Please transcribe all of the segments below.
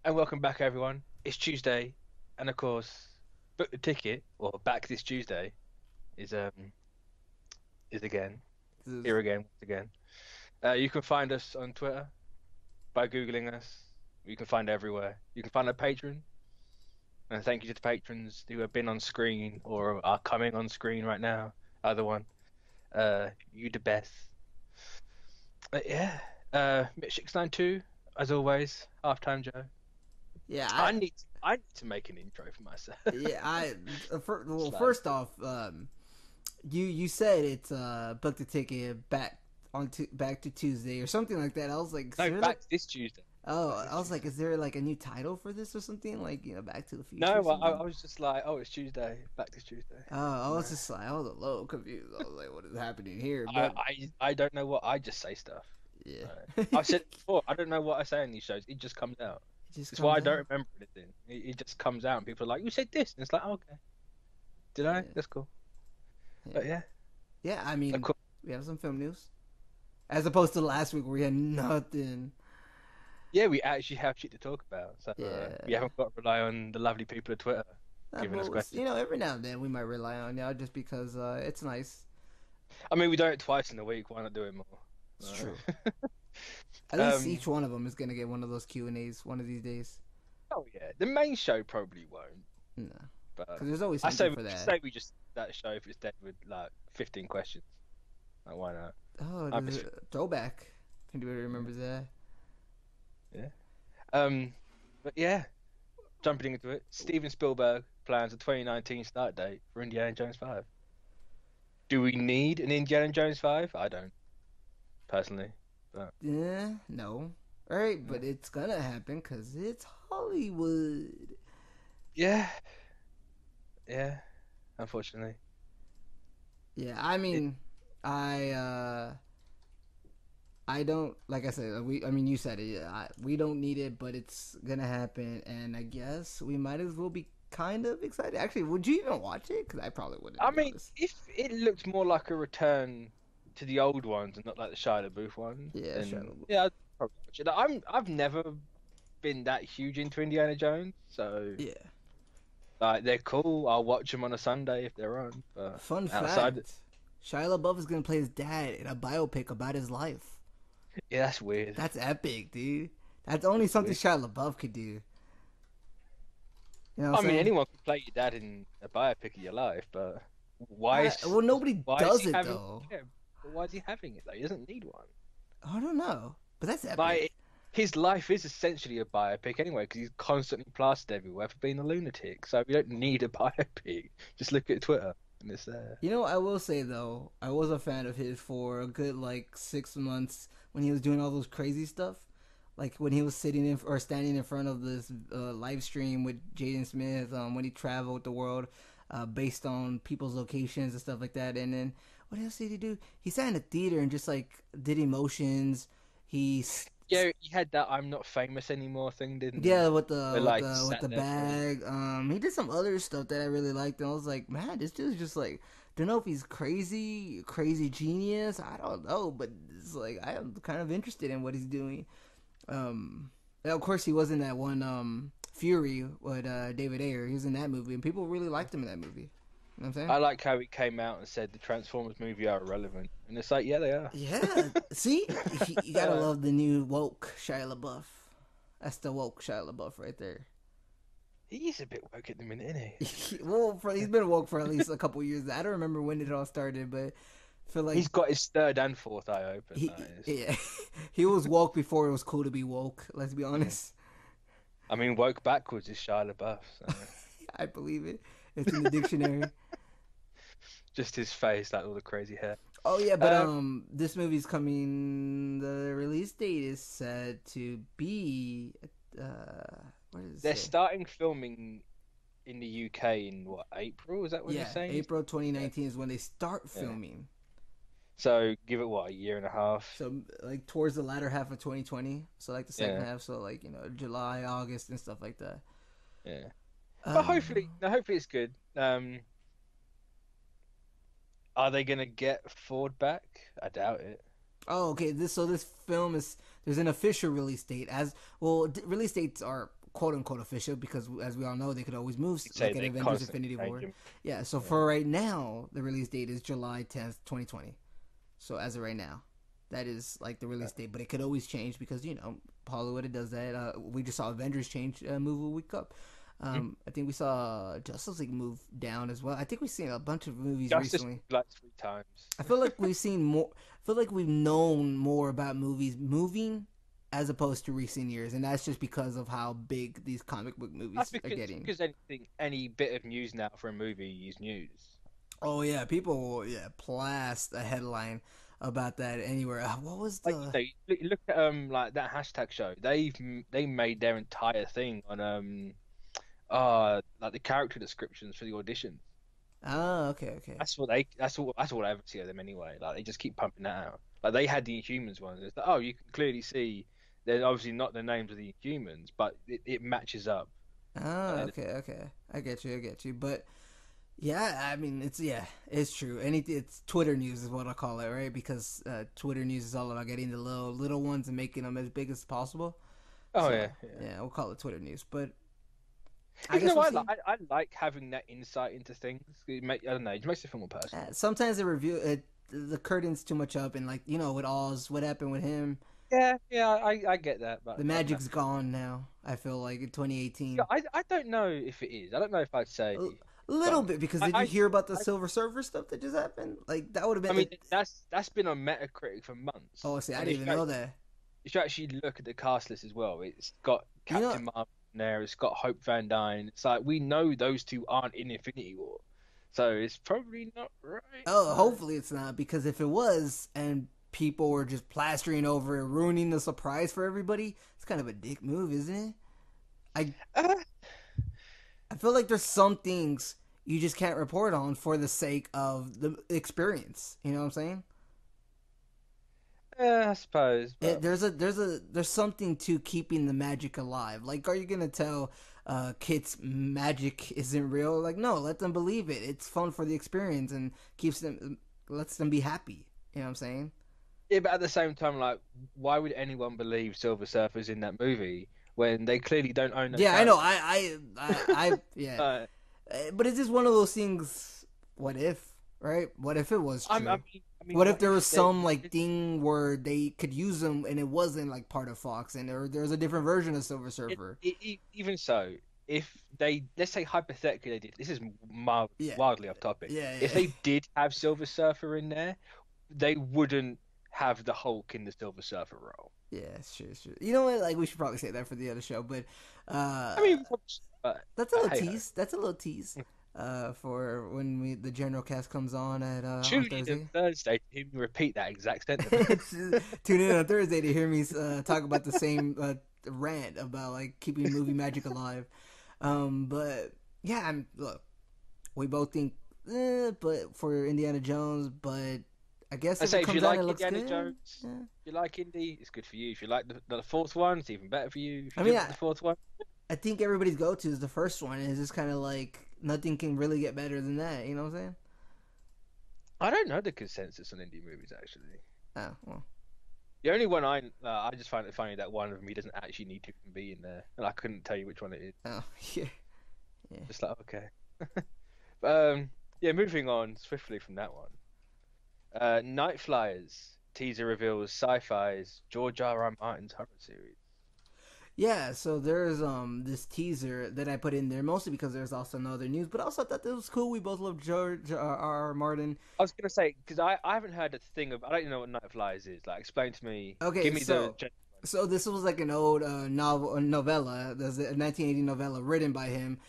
And welcome back, everyone. It's Tuesday, and of course, book the ticket or back this Tuesday is is again This is, here again once again. You can find us on Twitter by googling us. You can find everywhere. You can find our Patreon, and thank you to the patrons who have been on screen or are coming on screen right now. Either one. You the best. But yeah. Mitch 692 as always. Halftime Joe. yeah, I need to make an intro for myself. well, Slightly. first off, you said it's booked a ticket back to Tuesday or something like that. I was like, is No, there like, back this Tuesday. Back oh, this I was like, Tuesday. is there like a new title for this or something like Back to the Future or No, I, something? I was just like, oh, it's Tuesday. Back this Tuesday. I No, was just like, I was a little confused. I was like, what is happening here? I, But I don't know what I just say stuff. yeah, Right. I've said it it before. I don't know what I say on these shows. It just comes out. just It's why I comes don't out. remember anything. It just comes out, and people are like, "You said this," and it's like, oh, "Okay, did I? Yeah, That's cool." yeah, But yeah, yeah. I of mean, course. we have some film news as opposed to last week where we had nothing. Yeah, we actually have shit to talk about. So we Yeah. haven't got to rely on the lovely people of Twitter giving us But questions. every now and then we might rely on y'all just because it's nice. I mean, we do it twice in a week. Why not do it more? It's true. Uh, At least um. each one of them is gonna get one of those Q&As one of these days. Oh yeah, the main show probably won't. No, But because there's always I say something we for just that. say we just that show if it's dead with like 15 questions. Like why not? Oh, I'm there's just a throwback. If anybody remembers that. yeah. Um, but yeah, jumping into it, Steven Spielberg plans a 2019 start date for Indiana Jones 5. Do we need an Indiana Jones 5? I don't personally, but Yeah, no. All right, yeah, but it's gonna happen because it's Hollywood. yeah, yeah. Unfortunately, Yeah, I it. mean, I uh I don't like I said we. I mean, you said it. Yeah, we don't need it, but it's gonna happen, and I guess we might as well be kind of excited. Actually, would you even watch it? Because I probably wouldn't, I to be mean, honest. if it looked more like a return to the old ones and not like the Shia LaBeouf ones, Yeah, then Shadow. yeah, I'd probably watch it. I've never been that huge into Indiana Jones, so Yeah. like they're cool. I'll watch them on a Sunday if they're on. But Fun outside, fact: Shia LaBeouf is gonna play his dad in a biopic about his life. yeah, that's weird. That's epic, dude. That's only That's something weird. Shia LaBeouf could do. You know what I I'm mean, saying? anyone can play your dad in a biopic of your life, but why is Well, nobody why is does he it having? though. Yeah, but why is he having it though? He doesn't need one. I don't know, but that's epic. Like his life is essentially a biopic anyway, because he's constantly plastered everywhere for being a lunatic. So we don't need a biopic. Just look at Twitter and it's there. You know, I will say though, I was a fan of his for a good like 6 months when he was doing all those crazy stuff. Like when he was sitting in or standing in front of this live stream with Jaden Smith, when he traveled the world, based on people's locations and stuff like that. And then what else did he do? He sat in a theater and just like did emotions. He Yeah, he had that "I'm not famous anymore" thing, didn't he? Yeah, Where like he with sat the there for ages. bag. He did some other stuff that I really liked, and I was like, man, this dude's just like, don't know if he's crazy genius. I don't know, but it's like I am kind of interested in what he's doing. And of course, he was in that one Fury with David Ayer. He was in that movie, and people really liked him in that movie. You know what I'm saying? I like how he came out and said the Transformers movie are irrelevant, and it's like, yeah, they are. Yeah. See, you gotta Uh, love the new woke Shia LaBeouf. That's the woke Shia LaBeouf right there. he is a bit woke at the minute, isn't he? Well, he's been woke for at least a couple years. I don't remember when it all started, but I feel like He's got his third and fourth eye open. That he, is. yeah, he was woke before it was cool to be woke. Let's be Yeah. honest. I mean, woke backwards is Shia LaBeouf. So. I believe it. It's in the dictionary. Just his face, like all the crazy hair. Oh yeah, but Um, this movie's coming. The release date is set to be what does it they're say? starting filming in the UK in what, April? Is that when they're Yeah, saying? April Yeah. 2019 is when they start Yeah. filming. So give it what, a year and a half? So like towards the latter half of 2020. So like the second Yeah, half. So like July, August, and stuff like that. yeah. But hopefully, Um, no, hopefully it's good. Are they gonna get Ford back? I doubt it. Oh, okay. This film is there's an official release date as well. Release dates are quote unquote official because, as we all know, they could always move, You'd say like at they Avengers constantly Infinity change War. them. Yeah. So Yeah. for right now, the release date is July 10th, 2020. So as of right now, that is like the release date, but it could always change because Hollywood does that. We just saw Avengers move a week up. I think we saw Justice League move down as well. I think we've seen a bunch of movies Justice recently. League like 3 times. I feel like we've seen more. I feel like we've known more about movies moving as opposed to recent years, and that's just because of how big these comic book movies are getting. Because any bit of news now for a movie is news. Oh yeah, people will blast a headline about that anywhere. What was the? Like, look at like that hashtag show. They made their entire thing on like the character descriptions for the audition. Oh, okay. That's what I ever see of them anyway. Like they just keep pumping that out. Like they had the Inhumans one. It's like, you can clearly see they're obviously not the names of the Inhumans, but it matches up. Oh, okay. I get you. But yeah, I mean, it's true. It's Twitter news is what I call it, right? Because Twitter news is all about getting the little ones and making them as big as possible. Oh, So, yeah. We'll call it Twitter news. But I like having that insight into things. I don't know, it makes it feel more personal. Sometimes the curtain's too much up, and with Oz, what happened with him? Yeah, I get that, but The magic's gone now. I feel like in 2018. Yeah, I don't know if it is. I don't know if I'd say a little bit, because did you hear about the Silver Surfer stuff that just happened? Like that would have been. I mean, that's been on Metacritic for months. Oh, see, I didn't even know that. You should actually look at the cast list as well. It's got Captain Marvel in there. It's got Hope Van Dyne. It's like we know those two aren't in Infinity War, so it's probably not right. Oh, hopefully it's not, because if it was and people were just plastering over it, ruining the surprise for everybody, it's kind of a dick move, isn't it? I feel like there's some things you just can't report on for the sake of the experience. You know what I'm saying? I suppose. But... There's something to keeping the magic alive. Like, are you gonna tell kids magic isn't real? Like, no, let them believe it. It's fun for the experience and lets them be happy. You know what I'm saying? Yeah, but at the same time, like, why would anyone believe Silver Surfer's in that movie when they clearly don't own? Yeah, I know. I yeah. But it's just one of those things. What if, right? What if it was true? I mean, what if there was some thing where they could use them and it wasn't like part of Fox, and there was a different version of Silver Surfer? Even so, if let's say hypothetically they did, this is wildly off topic. If they did have Silver Surfer in there, they wouldn't have the Hulk in the Silver Surfer role. Yeah, sure. You know what? Like, we should probably say that for the other show, but I mean, that's a little tease. That's a little tease. For when the general cast comes on at on Thursday to hear me repeat that exact sentence. Tune in on Thursday to hear me talk about the same rant about keeping movie magic alive. But yeah, look, we both think, but for Indiana Jones, but I guess if it comes out, it looks good. Jones, if you like Indy, it's good for you. If you like the fourth one, it's even better for you. If you the fourth one, I think everybody's go-to is the first one. It's just kind of like nothing can really get better than that. You know what I'm saying? I don't know the consensus on indie movies, actually. Oh, well. The only one I just find it funny that one of them he doesn't actually need to be in there, and I couldn't tell you which one it is. Oh, yeah. Just like, okay. Moving on swiftly from that one. Night Flyers teaser reveals Sci-Fi's George R.R. Martin's horror series. Yeah, so there's this teaser that I put in there mostly because there's also no other news, but I also thought that was cool. We both love George R.R. Martin. I was gonna say, because I haven't heard a thing of, I don't even know what Night Flyers is. Like, explain to me. Okay, give me so this was like an old novella. There's a 1980 novella written by him.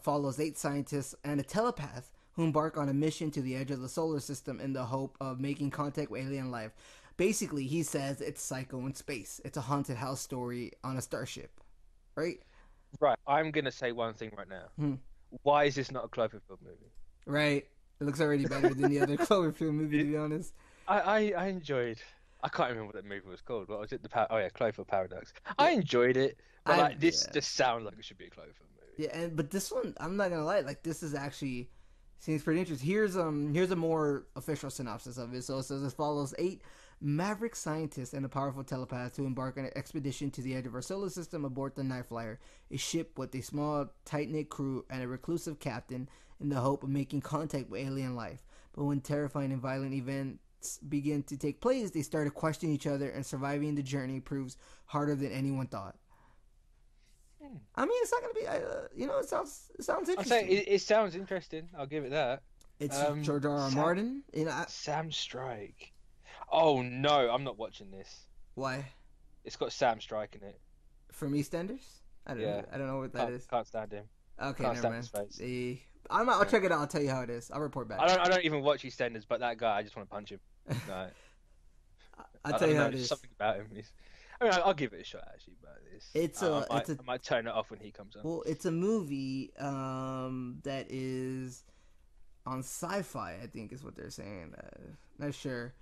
Follows 8 scientists and a telepath who embark on a mission to the edge of the solar system in the hope of making contact with alien life. Basically, he says it's Psycho in space. It's a haunted house story on a starship, right? Right. I'm gonna say one thing right now. Why is this not a Cloverfield movie? Right. It looks already better than the other Cloverfield movie, to be honest. I enjoyed. I can't remember what that movie was called. What was it? Cloverfield Paradox. I enjoyed it, but this just sounds like it should be a Cloverfield movie. Yeah, but this one, I'm not gonna lie. This is actually seems pretty interesting. Here's a more official synopsis of it. So it says it follows 8 maverick scientist and a powerful telepath to embark on an expedition to the edge of our solar system aboard the Night Flyer, a ship with a small, tight-knit crew and a reclusive captain in the hope of making contact with alien life. But when terrifying and violent events begin to take place, they start to question each other, and surviving the journey proves harder than anyone thought. I mean, it's not gonna be. It sounds I'll say interesting. it sounds interesting. I'll give it that. It's George R. R. Martin. Sam Strike. Oh no, I'm not watching this. Why? It's got Sam Strike in it. From EastEnders? I don't know what that is. Can't stand him. Okay, Can't never stand mind. his face. I'll check it out. I'll tell you how it is. I'll report back. I don't even watch EastEnders, but that guy, I just want to punch him. No. I'll tell you how it There's is. something about him. I'll give it a shot actually, but I might turn it off when he comes on. Well, it's a movie that is on Sci-Fi, I think is what they're saying. Not sure.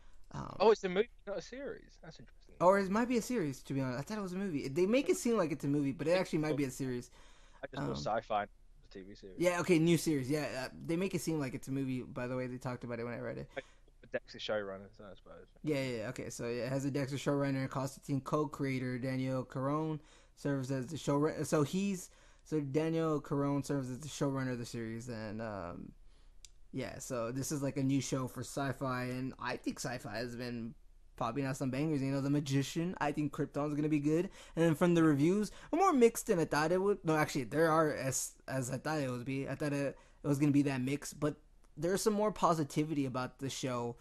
It's a movie, not a series. That's interesting. Or it might be a series, to be honest. I thought it was a movie. They make it seem like it's a movie, but it actually might be a series. I just thought Sci-Fi the TV series. Yeah, okay, new series. Yeah, they make it seem like it's a movie, by the way they talked about it when I read it. The Dexter showrunner, so I suppose. Yeah, okay. So it has a Dexter showrunner and Constantine co-creator Daniel Caron serves as the showrunner. So Daniel Caron serves as the showrunner of the series, and so this is like a new show for Sci-Fi, and I think Sci-Fi has been popping out some bangers. The Magician. I think Krypton's gonna be good, and then from the reviews, more mixed than I thought it would. No, actually, there are as I thought it would be. I thought it was gonna be that mix, but there's some more positivity about the show.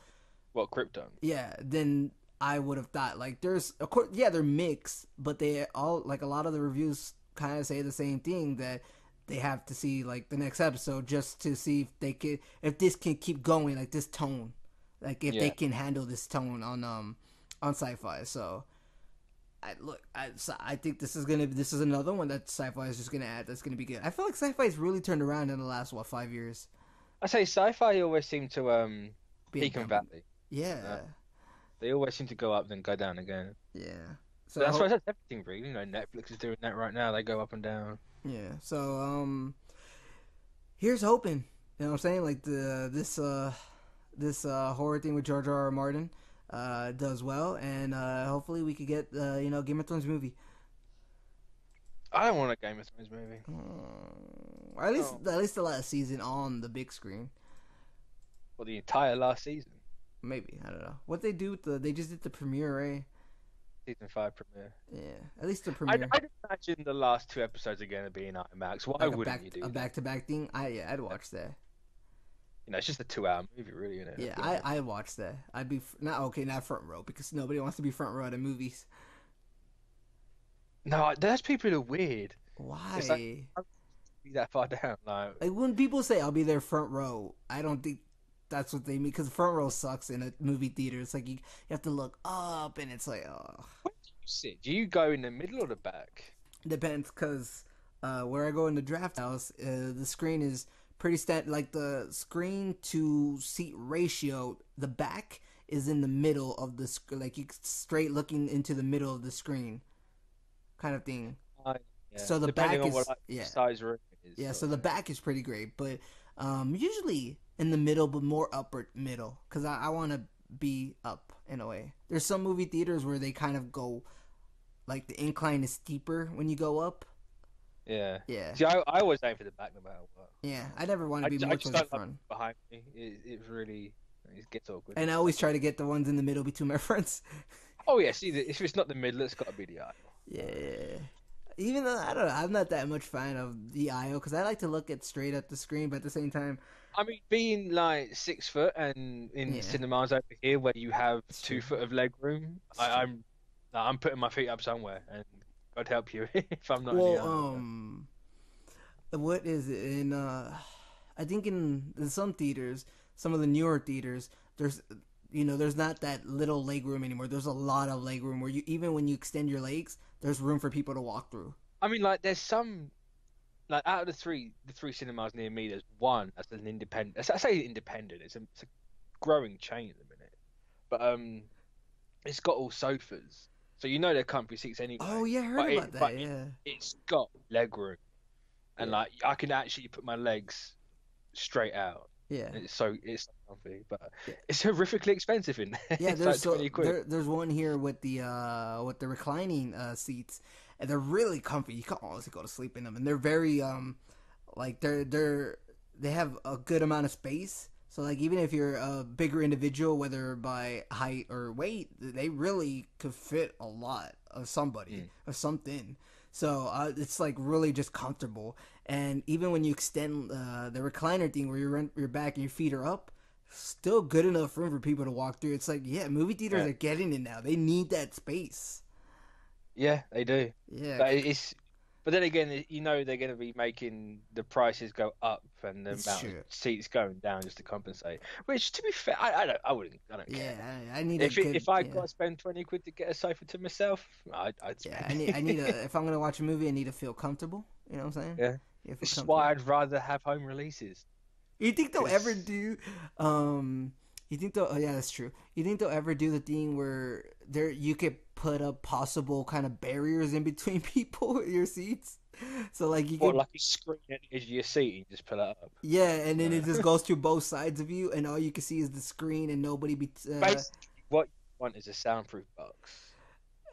What, Krypton? Yeah, than I would have thought. Like, there's, of course, yeah, they're mixed, but they all, like, a lot of the reviews kind of say the same thing, that they have to see, like, the next episode just to see if this can keep going, like, this tone. Like, if they can handle this tone on Sci-Fi. So, I think this is another one that Sci-Fi is just gonna add that's gonna be good. I feel like Sci-Fi's really turned around in the last 5 years. I say Sci-Fi always seem to peak and valley. Yeah. They always seem to go up then go down again. Yeah. So that's why that's everything really. Netflix is doing that right now. They go up and down. Yeah. So here's hoping. You know what I'm saying? Like this horror thing with George R. R. Martin does well, and hopefully we could get Game of Thrones movie. I don't want a Game of Thrones movie. Or at least the last season on the big screen. Well, the entire last season. Maybe, I don't know what they do with they just did the premiere, right? Season 5 premiere. Yeah, at least the premiere. I'd imagine the last 2 episodes are going to be in IMAX. Why wouldn't you do a back-to-back thing? I'd watch that. It's just a 2-hour movie, really, isn't it? Yeah, I'd watch that. I'd be not front row, because nobody wants to be front row at movies. No, there's people who are weird. Why? It's like, I'm be that far down. Like when people say I'll be there front row, I don't think that's what they mean, because front row sucks in a movie theater. It's like you have to look up, and it's like, oh. Where do you sit? Do you go in the middle or the back? Depends, because where I go in the draft house, the screen is pretty like the screen to seat ratio. The back is in the middle of the like you straight looking into the middle of the screen, kind of thing. Yeah. So the Depending back on is what size room it is. Yeah, so the back is pretty great, but usually in the middle, but more upper middle, because I want to be up in a way. There's some movie theaters where they kind of go, like the incline is steeper when you go up. Yeah. Yeah. See, I always aim for the back no matter what. Yeah, I never want to be more towards the front. Behind me, it really gets awkward. And I always try to get the ones in the middle between my friends. Oh yeah, see, if it's not the middle, it's got to be the aisle. Yeah. Even though, I don't know, I'm not that much fan of the aisle, because I like to look straight at the screen, but at the same time... I mean, being like 6 foot and in cinemas over here where you have 2 foot of leg room, I'm putting my feet up somewhere, and God help you if I'm not in the aisle. What is it? I think in some theaters, some of the newer theaters, there's not that little leg room anymore. There's a lot of leg room where even when you extend your legs, there's room for people to walk through. I mean, like, there's some, like, out of the three cinemas near me, there's one that's an independent. I say independent. It's a growing chain at the minute, but it's got all sofas, so they're comfy seats anyway. Oh yeah, I heard about that. Yeah, it's got leg room, and like I can actually put my legs straight out. Yeah. It's so comfy, but it's horrifically expensive in there. Yeah, It's like 20 quid. there's one here with the reclining seats, and they're really comfy. You can honestly go to sleep in them, and they're very like they have a good amount of space. So like even if you're a bigger individual, whether by height or weight, they really could fit a lot of somebody Mm. or something. So it's like really just comfortable. And even when you extend the recliner thing where your back and your feet are up, still good enough room for people to walk through. It's like, yeah, movie theaters Yeah, are getting it now. They need that space. yeah, they do. Yeah, But but then again, they're going to be making the prices go up and the it's amount of true. seats going down just to compensate. Which, to be fair, I don't care. Yeah, I need a If good, I got yeah. to spend 20 quid to get a sofa to myself, I'd Yeah, spend I need it. a, if I'm going to watch a movie, I need to feel comfortable. You know what I'm saying? Yeah, Yeah, feel this is comfy. why I'd rather have home releases You think they'll ever because do, um, you think they'll, oh yeah, that's true. You think they'll ever do the thing where you could put up possible kind of barriers in between people in your seats? So like you what could, like a screen at the edge of your seat, you just pull it up. yeah, and then No. it just goes through both sides of you, and all you can see is the screen, and nobody be. Basically, what you want is a soundproof box,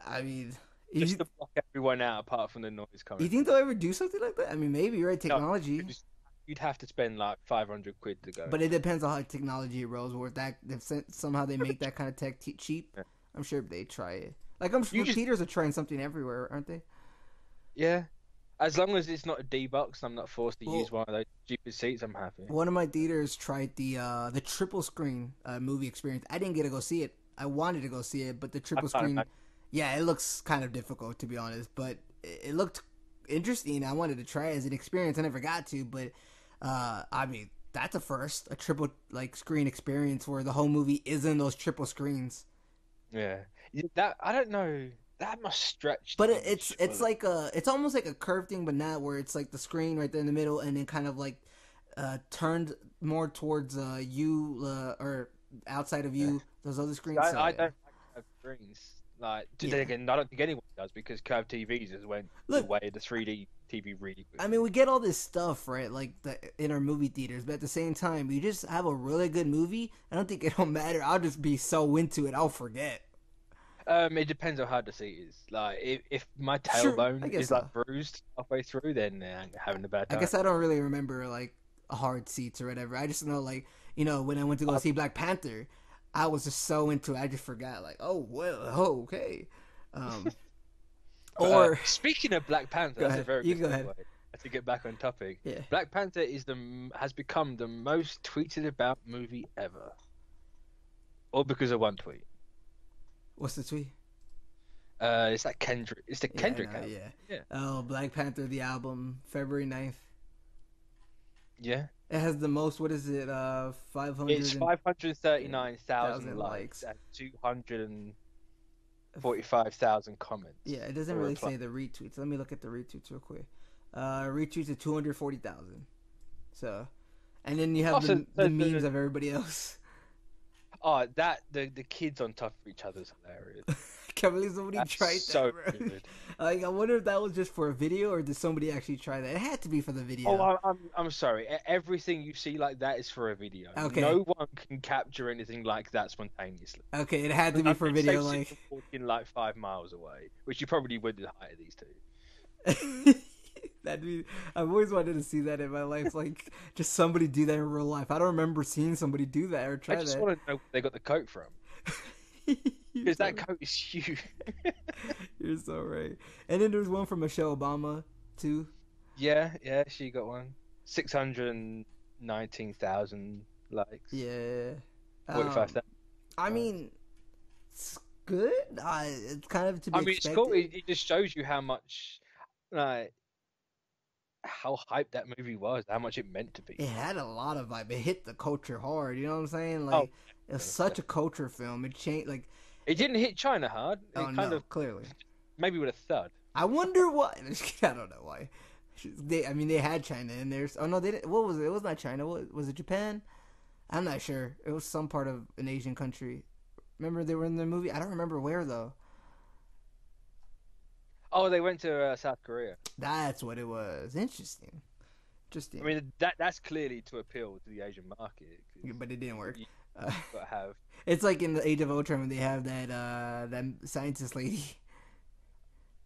I mean, just you to block everyone out apart from the noise coming you from think it. they'll ever do something like that? I mean, maybe right, No, technology, because you'd have to spend like 500 quid to go in but it there. depends on how technology rolls. Or if somehow they make that kind of tech cheap, Yeah. I'm sure they try it. Like I'm You sure just theaters are trying something everywhere, aren't they? Yeah, as long as it's not a D box, I'm not forced to use Well, one of those stupid seats. I'm happy. one of my theaters tried the triple screen movie experience. I didn't get to go see it. I wanted to go see it, but the I triple can't screen, imagine. yeah, it looks kind of difficult to be honest. But it looked interesting. I wanted to try it as an experience. I never got to, but I mean that's a first, a triple like screen experience where the whole movie is in those triple screens. Yeah, that I don't know. That must stretch the But image. it's like it's almost like a curved thing, but not where it's like the screen right there in the middle, and then kind of like turned more towards you or outside of Yeah. you. Those other screens. So I yeah. don't like curved screens. Like, then Yeah. again, I don't think anyone does because curved TVs has went the Look, way of the 3D TV really I mean, quickly. we get all this stuff right, like in our movie theaters, but at the same time, you just have a really good movie. I don't think it'll matter. I'll just be so into it, I'll forget. It depends on how the seat is. Like, if my Sure, I tailbone guess is so. like bruised halfway through, then I'm having a bad I time. guess I don't really remember like hard seats or whatever. I just know like when I went to go I, see Black Panther, I was just so into it. I just forgot like oh well oh, okay, um But or speaking of Black Panther, go that's a ahead. very You good go ahead. segue. To get back on topic, Yeah. Black Panther has become the most tweeted about movie ever, all because of one tweet. What's the tweet? It's that Kendrick. It's the Yeah, I Kendrick know. album. Yeah. Yeah, Oh, Black Panther the album, February 9th. yeah. It has the most. What is it? It's 539,000 500,000 likes likes. and 245,000 comments Yeah, it doesn't or really reply. say the retweets. Let me look at the retweets real quick. Retweets at 240,000. So, and then you Oh, have so, the so memes of everybody else. the kids on top of each other is hilarious. Can't believe somebody That's tried that, so bro. good. Like, I wonder if that was just for a video or did somebody actually try that? It had to be for the Oh, video. I'm sorry. Everything you see like that is for a video. Okay, No one can capture anything like that spontaneously. okay, it had to be for Unless video. they've seen Like, them walking like 5 miles away, which you probably would at the height of these two. that'd be. I've always wanted to see that in my life. Like, just somebody do that in real life. I don't remember seeing somebody do that or I try just that. want to know where they got the coat from You're because that so, coat is huge. you're so right. And then there's one from Michelle Obama too. Yeah, yeah, she got one. 619,000 likes, Yeah. 45,000. I mean, it's good. It's kind of to be I mean, it's cool. expected. It just shows you how much, like, how hyped that movie was, how much it meant to It people. had a lot of vibe. It hit the culture hard. You know what I'm saying? Oh, Like, it's such a definitely. culture film. It changed. Like, It didn't hit China hard. oh It kind no, of clearly. maybe with a third. I wonder why. I don't know why. I mean, they had China in there. Oh no, they didn't. What was it? It was not China. What was it? Japan? I'm not sure. It was some part of an Asian country. Remember they were in the movie? I don't remember where though. Oh, they went to South Korea. That's what it was. Interesting. Interesting. I mean, that's clearly to appeal to the Asian market. Yeah, but it didn't work. You Uh, gotta have. it's like in the Age of Ultron when they have that scientist lady.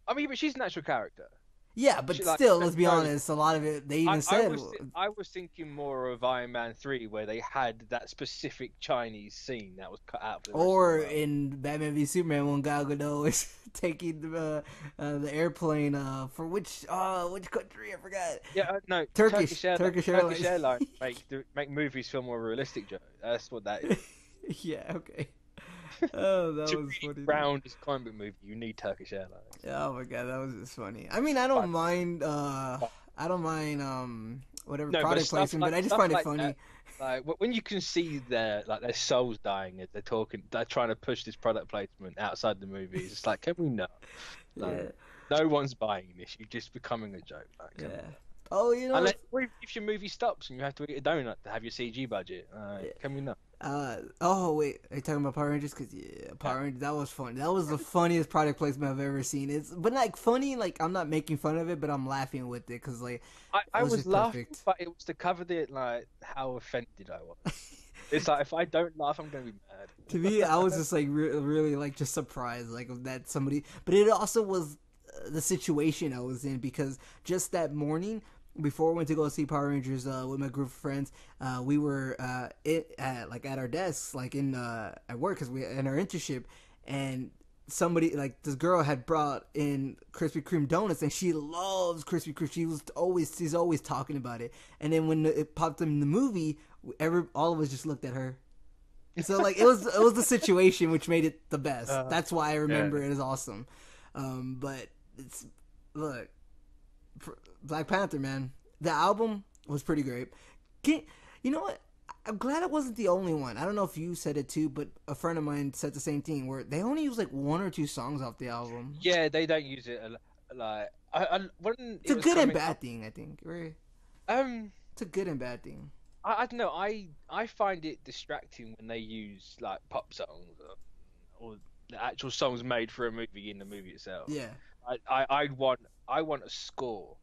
I mean, but she's an actual character. Yeah, but She, like, still, let's be no, honest. A lot of it, they even said, I was thinking more of Iron Man 3, where they had that specific Chinese scene that was cut out for the rest of or the world. in Batman v Superman when Gal Gadot is taking the airplane for which country I forgot. Yeah, no, Turkish Airlines. Airlines make movies feel more realistic, Joe. That's what that is. Yeah, okay. Oh, that To was really funny. round this comic book movie, you need Turkish Airlines. Oh my god, that was just funny. I mean, I don't mind. Whatever product placement, but I just find it funny. That, like when you can see their souls dying as they're trying to push this product placement outside the movie. It's just like, can we not? Yeah. No one's buying this. You're just becoming a joke. Like, Yeah. Oh, you know. If your movie stops and you have to eat a donut to have your CG budget, can we not? Oh wait, are you talking about Power Rangers? Because Power Rangers, that was fun. That was the funniest product placement I've ever seen. But like funny, like I'm not making fun of it, but I'm laughing with it because like I was laughing, perfect. but it was to cover like how offended I was. It's like if I don't laugh, I'm gonna be mad. To me, I was just like really like just surprised like that somebody, but it also was the situation I was in because just that morning. Before I went to go see Power Rangers with my group of friends, we were at our desks, like in at work, because we in our internship, and somebody like this girl had brought in Krispy Kreme donuts, and she loves Krispy Kreme. She's always talking about it. And then when it popped up in the movie, all of us just looked at her. So like it was the situation which made it the best. That's why I remember it as awesome. But look. Black Panther, man. The album was pretty great. You know what? I'm glad I wasn't the only one. I don't know if you said it too, but a friend of mine said the same thing where they only use like 1 or 2 songs off the album. Yeah, they don't use it like. It's a good and bad thing, I think. Right? It's a good and bad thing. I don't know. I find it distracting when they use like pop songs or the actual songs made for a movie in the movie itself. Yeah. I want a score.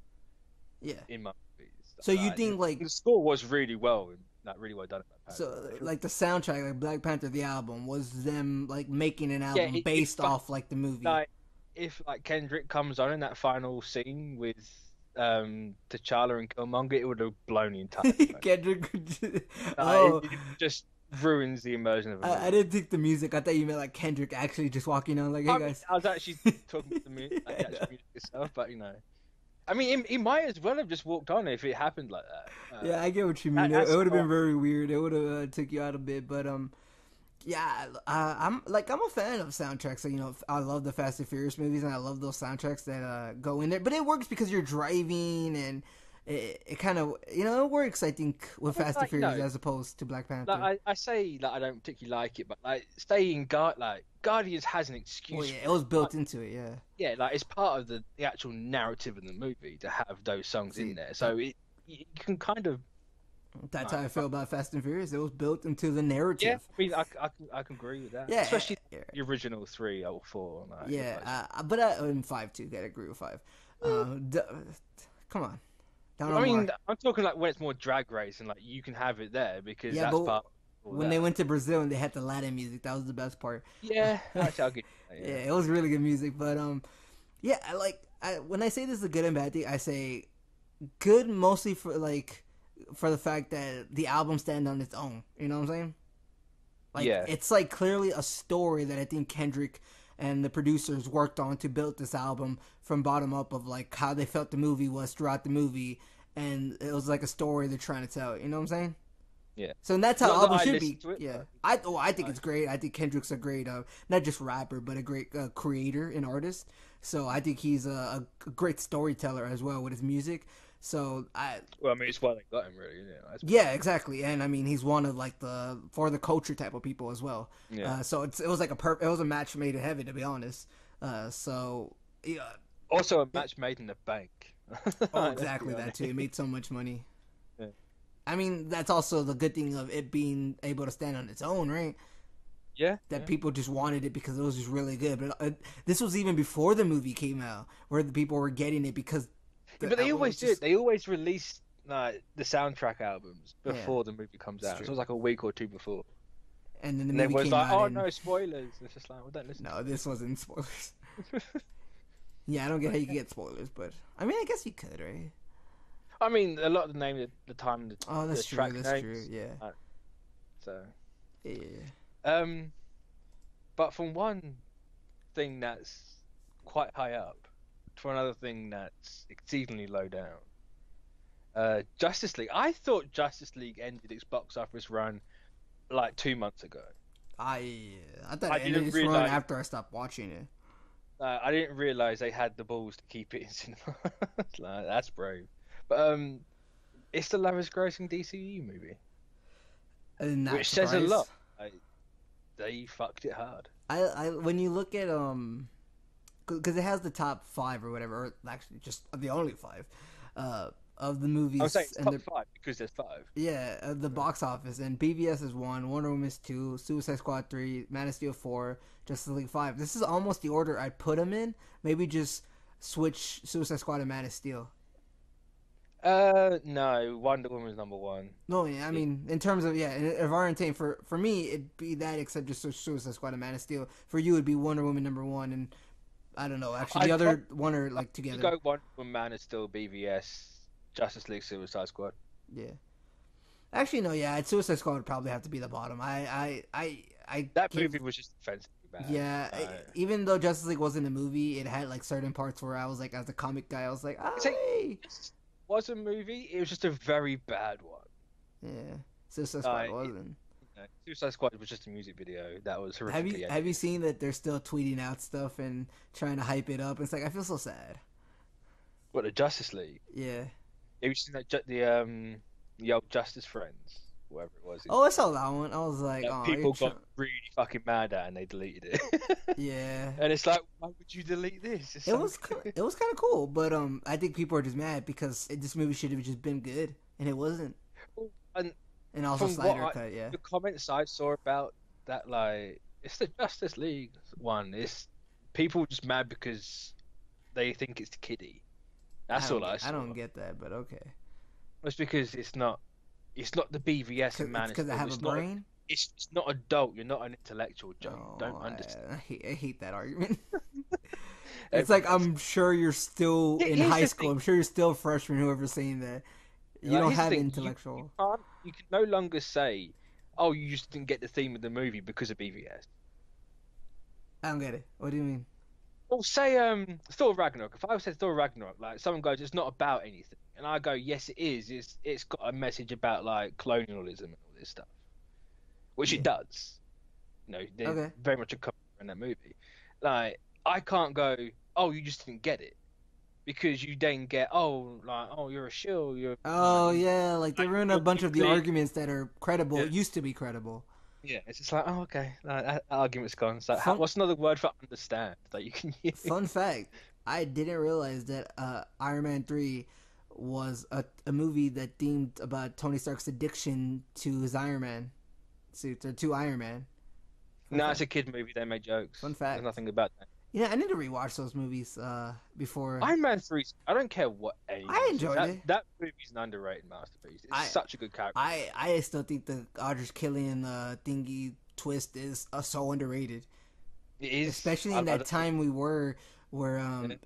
Yeah. In my movies. So you think like the score was really well done. So like the soundtrack, like Black Panther, the album was them like making an album based off like the movie. Like if like Kendrick comes on in that final scene with T'Challa and Killmonger, it would have blown the entire thing. Kendrick. It just ruins the immersion of it. I didn't think the music. I thought you meant like Kendrick actually just walking on like, hey guys. I was actually talking to me like the actual music itself, but I mean, he might as well have just walked on if it happened like that. Yeah, I get what you mean. It would have been very weird. It would have took you out a bit, but yeah, I'm a fan of soundtracks. So, I love the Fast and Furious movies, and I love those soundtracks that go in there. But it works because you're driving, and it kind of it works. I think with Fast and Furious as opposed to Black Panther. Like, I say I don't particularly like it, but like staying Guardians has an excuse. Well, yeah, it was built into it. Yeah. Yeah, like it's part of the actual narrative of the movie to have those songs in there, so you can kind of. That's how I feel about Fast and Furious. It was built into the narrative. Yeah, I mean, I can agree with that. Yeah, especially the original 3 or 4. But in 5 too. Gotta agree with 5. Come on. I'm talking like when it's more drag race and like you can have it there because that's part. When they went to Brazil and they had the Latin music, that was the best part. Yeah, actually, I'll get that, yeah, it was really good music. But when I say this is a good and bad thing, I say good mostly for the fact that the album stands on its own. You know what I'm saying? It's like clearly a story that I think Kendrick and the producers worked on to build this album from bottom up of like how they felt the movie was throughout the movie, and it was like a story they're trying to tell. You know what I'm saying? Yeah. So that's how album should be. Yeah. I think it's great. I think Kendrick's a great, not just rapper, but a great creator and artist. So I think he's a great storyteller as well with his music. So it's why they got him, really. Yeah, exactly. And I mean, he's one of like for the culture type of people as well. Yeah. So it was like it was a match made in heaven, to be honest. So yeah. Also a match made in the bank. Oh, exactly that too. It made so much money. Yeah. I mean, that's also the good thing of it being able to stand on its own, right? Yeah. That people just wanted it because it was just really good. But this was even before the movie came out, where the people were getting it because. But they always do it. They always release like the soundtrack albums Yeah, before the movie comes it's out. So it true. was like a week or two before. And then the And movie everyone's came like, out, "Oh and no, spoilers!" It's just like, well, don't listen no, to this wasn't spoilers. Yeah, I don't get how you can get spoilers, but I mean, I guess you could, right? I mean, a lot of the name at the time, Oh, the that's true. track That's true. names. Yeah. uh, So, Yeah. um, but from one thing that's quite high up to another thing that's exceedingly low down. Justice League. I thought Justice League ended its box office run like 2 months ago. I thought I it ended didn't its run realize. after I stopped watching it. I didn't realize they had the balls to keep it in cinema. Like, that's brave. But it's the lowest grossing DCU movie, I'm not which says a surprised. lot. Like, they fucked it hard. I when you look at because it has the top five or whatever, or actually just the only five, of the I'm saying movies it's and top the five because there's five. yeah the box office, and BVS is 1, Wonder Woman is 2, Suicide Squad 3, Man of Steel 4, Justice League 5. This is almost the order I'd put them in. Maybe just switch Suicide Squad and Man of Steel. No, Wonder Woman's number one. No, yeah, I mean, in terms of, yeah, of Orientate, for me, it'd be that, except just Suicide Squad and Man of Steel. For you, it'd be Wonder Woman number 1, and I don't know, actually, the I'd other one are, like, You together. go Wonder Woman, Man is still BVS, Justice League, Suicide Squad. Yeah. Actually, no, yeah, Suicide Squad would probably have to be the bottom. That can't- movie was just offensively bad. Yeah, even though Justice League wasn't a movie, it had, like, certain parts where I was, like, as a comic guy, I was like, It was a movie. It was just a very bad one. yeah, Suicide Squad Uh, wasn't. Suicide Squad was just a music video that was horrifically Have you edited. seen that they're still tweeting out stuff and trying to hype it up? It's like, I feel so sad. What, the Justice League? Yeah. Have you seen that the old Justice Friends, whatever it was? Oh, I saw that one. I was like, that oh, people got really fucking mad at and they deleted it. yeah. And it's like, why would you delete this? It's It so was good. it was kind of cool, but I think people are just mad because this movie should have just been good, and it wasn't. And And also from Snyder what cut, yeah. the comments I saw about that, like, it's the Justice League one. It's people just mad because they think it's kiddie. That's all I saw. I don't get that, but okay. It's because it's not the BVS and Man. Because I have a brain. It's not adult. You're not an intellectual, Joe. Oh, You don't understand. I hate that argument. It's like, I'm sure you're still in high school. I'm sure you're still a freshman. Whoever's saying that, you don't have intellectual. You can no longer say, "Oh, you just didn't get the theme of the movie because of BVS." I don't get it. What do you mean? Well, say Thor Ragnarok. If I said Thor Ragnarok, like someone goes, "It's not about anything," and I go, "Yes, it is. It's got a message about like colonialism and all this stuff," which it does. You know, there's Okay. very much a cover in that movie. Like, I can't go, "Oh, you just didn't get it," because you then get, "Oh, like, oh, you're a shill. You're." Oh like, yeah, like they ruin a bunch of the arguments that are credible. Yeah. Used to be credible. Yeah, it's just like, oh, okay, that argument's gone. So, Fun- what's another word for understand that you can use? Fun fact: I didn't realize that Iron Man 3 was a movie that themed about Tony Stark's addiction to his Iron Man suits, or to Iron Man. No, it's a kid movie. They made jokes. Fun fact. There's nothing about that. Yeah, I need to rewatch those movies before. Iron Man 3, I don't care what anyone says. enjoyed it. That movie's an underrated masterpiece. It's such a good character. I still think the Audrey Killian thingy twist is so underrated. It is. Especially in that time we were where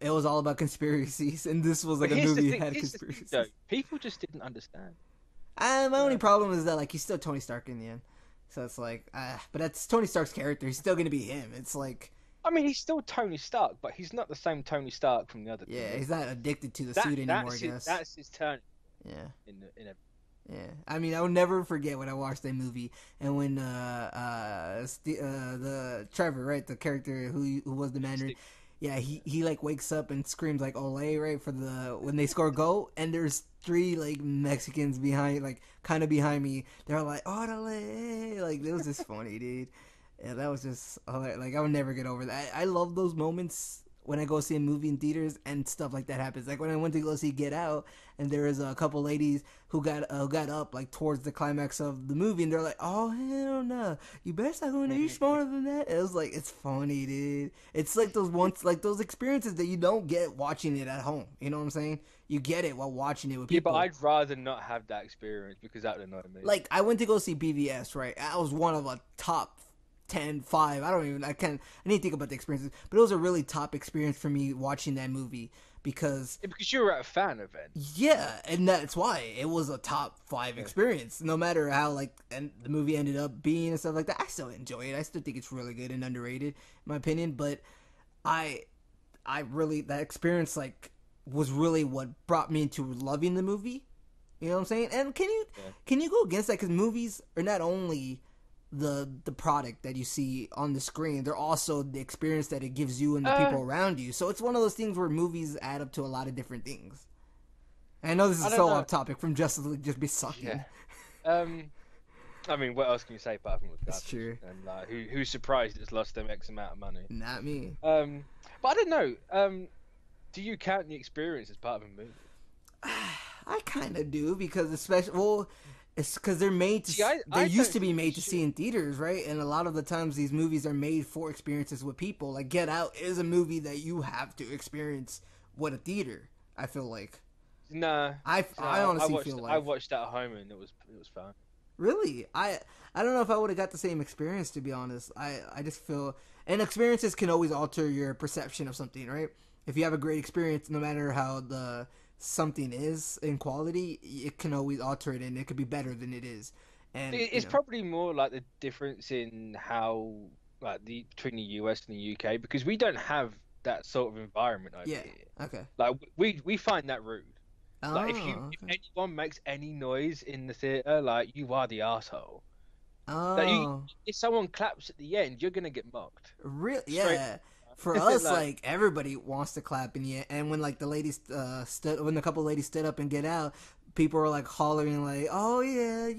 it was all about conspiracies, and this was like a Here's the movie thing, that had here's the thing, conspiracies. though. People just didn't understand. My only problem is that, like, he's still Tony Stark in the end, so it's like, but that's Tony Stark's character. He's still gonna be him. It's like, I mean, he's still Tony Stark, but he's not the same Tony Stark from the other. yeah, two. he's not addicted to the suit anymore. I guess That's his turn. Yeah. In a Yeah, I mean, I will never forget when I watched that movie, and when the Trevor, right, the character who was the Mandarin, yeah, he like wakes up and screams like "Olay," right, for the when they score a goal, and there's 3 like Mexicans behind, like kind of behind me. They're like "Orale," like it was just funny, dude. Yeah, that was just like I would never get over that. I love those moments when I go see a movie in theaters and stuff like that happens. Like when I went to go see Get Out, and there was a couple ladies who got up like towards the climax of the movie, and they're like, "Oh hell no, you better start going. Are you smarter than that?" It was like it's funny, dude. It's like those experiences that you don't get watching it at home. You know what I'm saying? You get it while watching it with Yeah, but people. I'd rather not have that experience because that would annoy me. Like I went to go see BVS, right? I was one of a top 10, 5. I need to think about the experiences, but it was a really top experience for me watching that movie because Yeah, because you were at a fan event. yeah, and that's why it was a top 5 experience. No matter how like and the movie ended up being and stuff like that, I still enjoy it. I still think it's really good and underrated, in my opinion. But I, I really that experience like was really what brought me into loving the movie. You know what I'm saying? And can you go against that? Because movies are not only the product that you see on the screen, they're also the experience that it gives you and the people around you. So it's one of those things where movies add up to a lot of different things. And I know this is so off topic from Justice League just be sucking. Yeah. I mean, what else can you say apart from That's true. And like, who's surprised it's lost them X amount of money? Not me. But I don't know. Do you count the experience as part of a movie? I kind of do because it's because they're made to. See, they used to be made to see in theaters, right? And a lot of the times these movies are made for experiences with people. Like Get Out is a movie that you have to experience with a theater. I feel like. Nah. I honestly feel like I watched that at home and it was fun. Really, I don't know if I would have got the same experience, to be honest. I just feel, and experiences can always alter your perception of something, right? If you have a great experience, no matter how the something is in quality, it can always alter it, and it could be better than it is. And it's probably more like the difference in how like between the US and the UK, because we don't have that sort of environment over here. Okay. Like we find that rude. Like if Okay. anyone makes any noise in the theater, like you are the asshole. Like Oh, if someone claps at the end, you're gonna get mocked. really? Straight. Yeah. For us, Like, like everybody wants to clap in the end, and when like the ladies when the couple ladies stood up and Get Out, people were like hollering like, "Oh yeah!"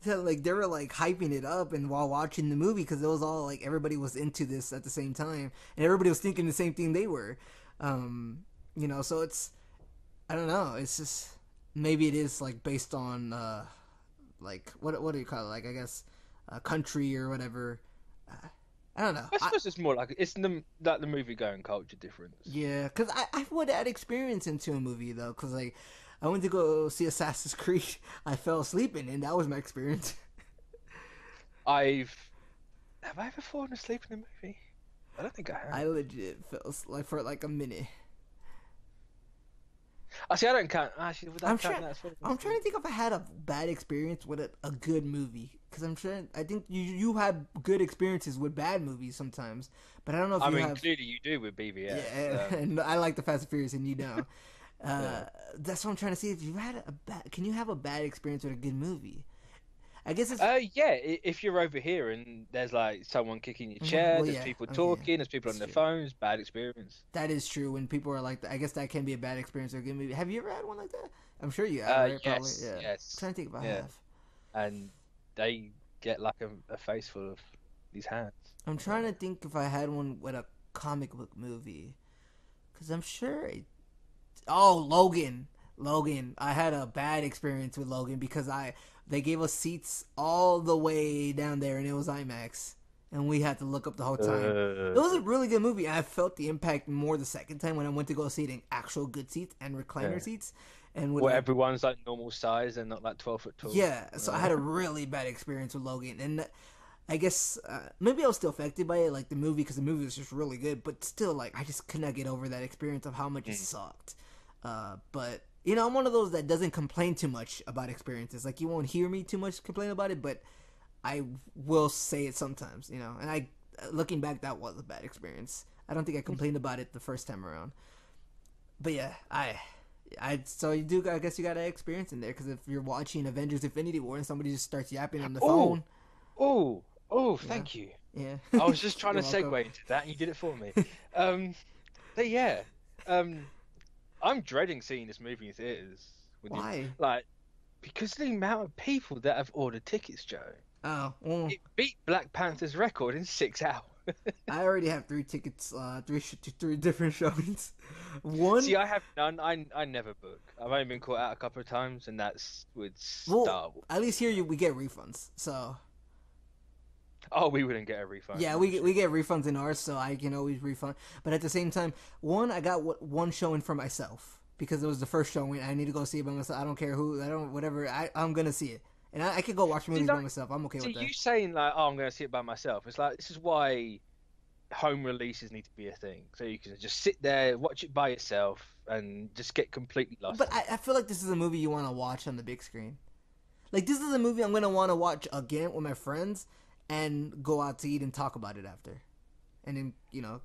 So, like they were like hyping it up, and while watching the movie, because it was all like everybody was into this at the same time, and everybody was thinking the same thing they were. So it's I don't know. It's just maybe it is like based on like what do you call it? Like I guess country or whatever. I don't know. I suppose it's more like it's the movie going culture difference. Yeah, because I would add experience into a movie though, because like I went to go see Assassin's Creed, I fell asleep in it, and that was my experience. Have I ever fallen asleep in a movie? I don't think I have. I legit fell like for like a minute. I don't count. Actually, would that count that as falling I'm asleep? trying to think if I had a bad experience with a good movie, because I think you have good experiences with bad movies sometimes, but I don't know if I you mean, have. clearly you do with BVS. Yeah, and I like the Fast and Furious, and you don't. That's what I'm trying to see. If you had can you have a bad experience with a good movie? I guess it's. Yeah. If you're over here and there's like someone kicking your chair, Well, there's yeah. people Okay, talking, there's people that's on their true. phones, bad experience. That is true. When people are like, I guess that can be a bad experience or a good movie. Have you ever had one like that? I'm sure you have, right? Probably. Yes, Yeah. yes. I'm trying to think if I Yeah. have. And they get like a face full of these hands. I'm trying to think if I had one with a comic book movie, because I'm sure. Logan. Logan. I had a bad experience with Logan because they gave us seats all the way down there, and it was IMAX, and we had to look up the whole time. It was a really good movie. I felt the impact more the second time when I went to go see it in actual good seats and recliner seats, and with Where everyone's like normal size and not like 12 foot tall. yeah. So I had a really bad experience with Logan, and I guess maybe I was still affected by it, like the movie, because the movie was just really good. But still, like I just could not get over that experience of how much it sucked. But I'm one of those that doesn't complain too much about experiences. Like you won't hear me too much complain about it, but I will say it sometimes. And looking back, that was a bad experience. I don't think I complained about it the first time around. But yeah, so you do. I guess you got an experience in there, because if you're watching Avengers: Infinity War and somebody just starts yapping on the phone. Thank you. Yeah. I was just trying to You're segue welcome. into that, and you did it for me. But yeah, I'm dreading seeing this movie in theaters. Why? Like, because of the amount of people that have ordered tickets, Joe. Oh, well, It beat Black Panther's record in 6 hours. I already have 3 tickets, three different showings. One, See, I have none. I never book. I've only been caught out a couple of times, and that's with well, Star Wars. at least here we get refunds. So Oh, we wouldn't get a refund. yeah, I'm sure. we get refunds in ours, so I can always refund. But at the same time, one I got one showing for myself because it was the first showing. I need to go see it by myself. I don't care who. I don't whatever. I'm gonna see it, and I could go watch See, movies by like, myself. I'm okay see, with that. you saying like, "Oh, I'm going to see it by myself." It's like this is why home releases need to be a thing, so you can just sit there, watch it by yourself, and just get completely lost. But I feel like this is a movie you want to watch on the big screen. Like this is a movie I'm gonna want to watch again with my friends and go out to eat and talk about it after, and then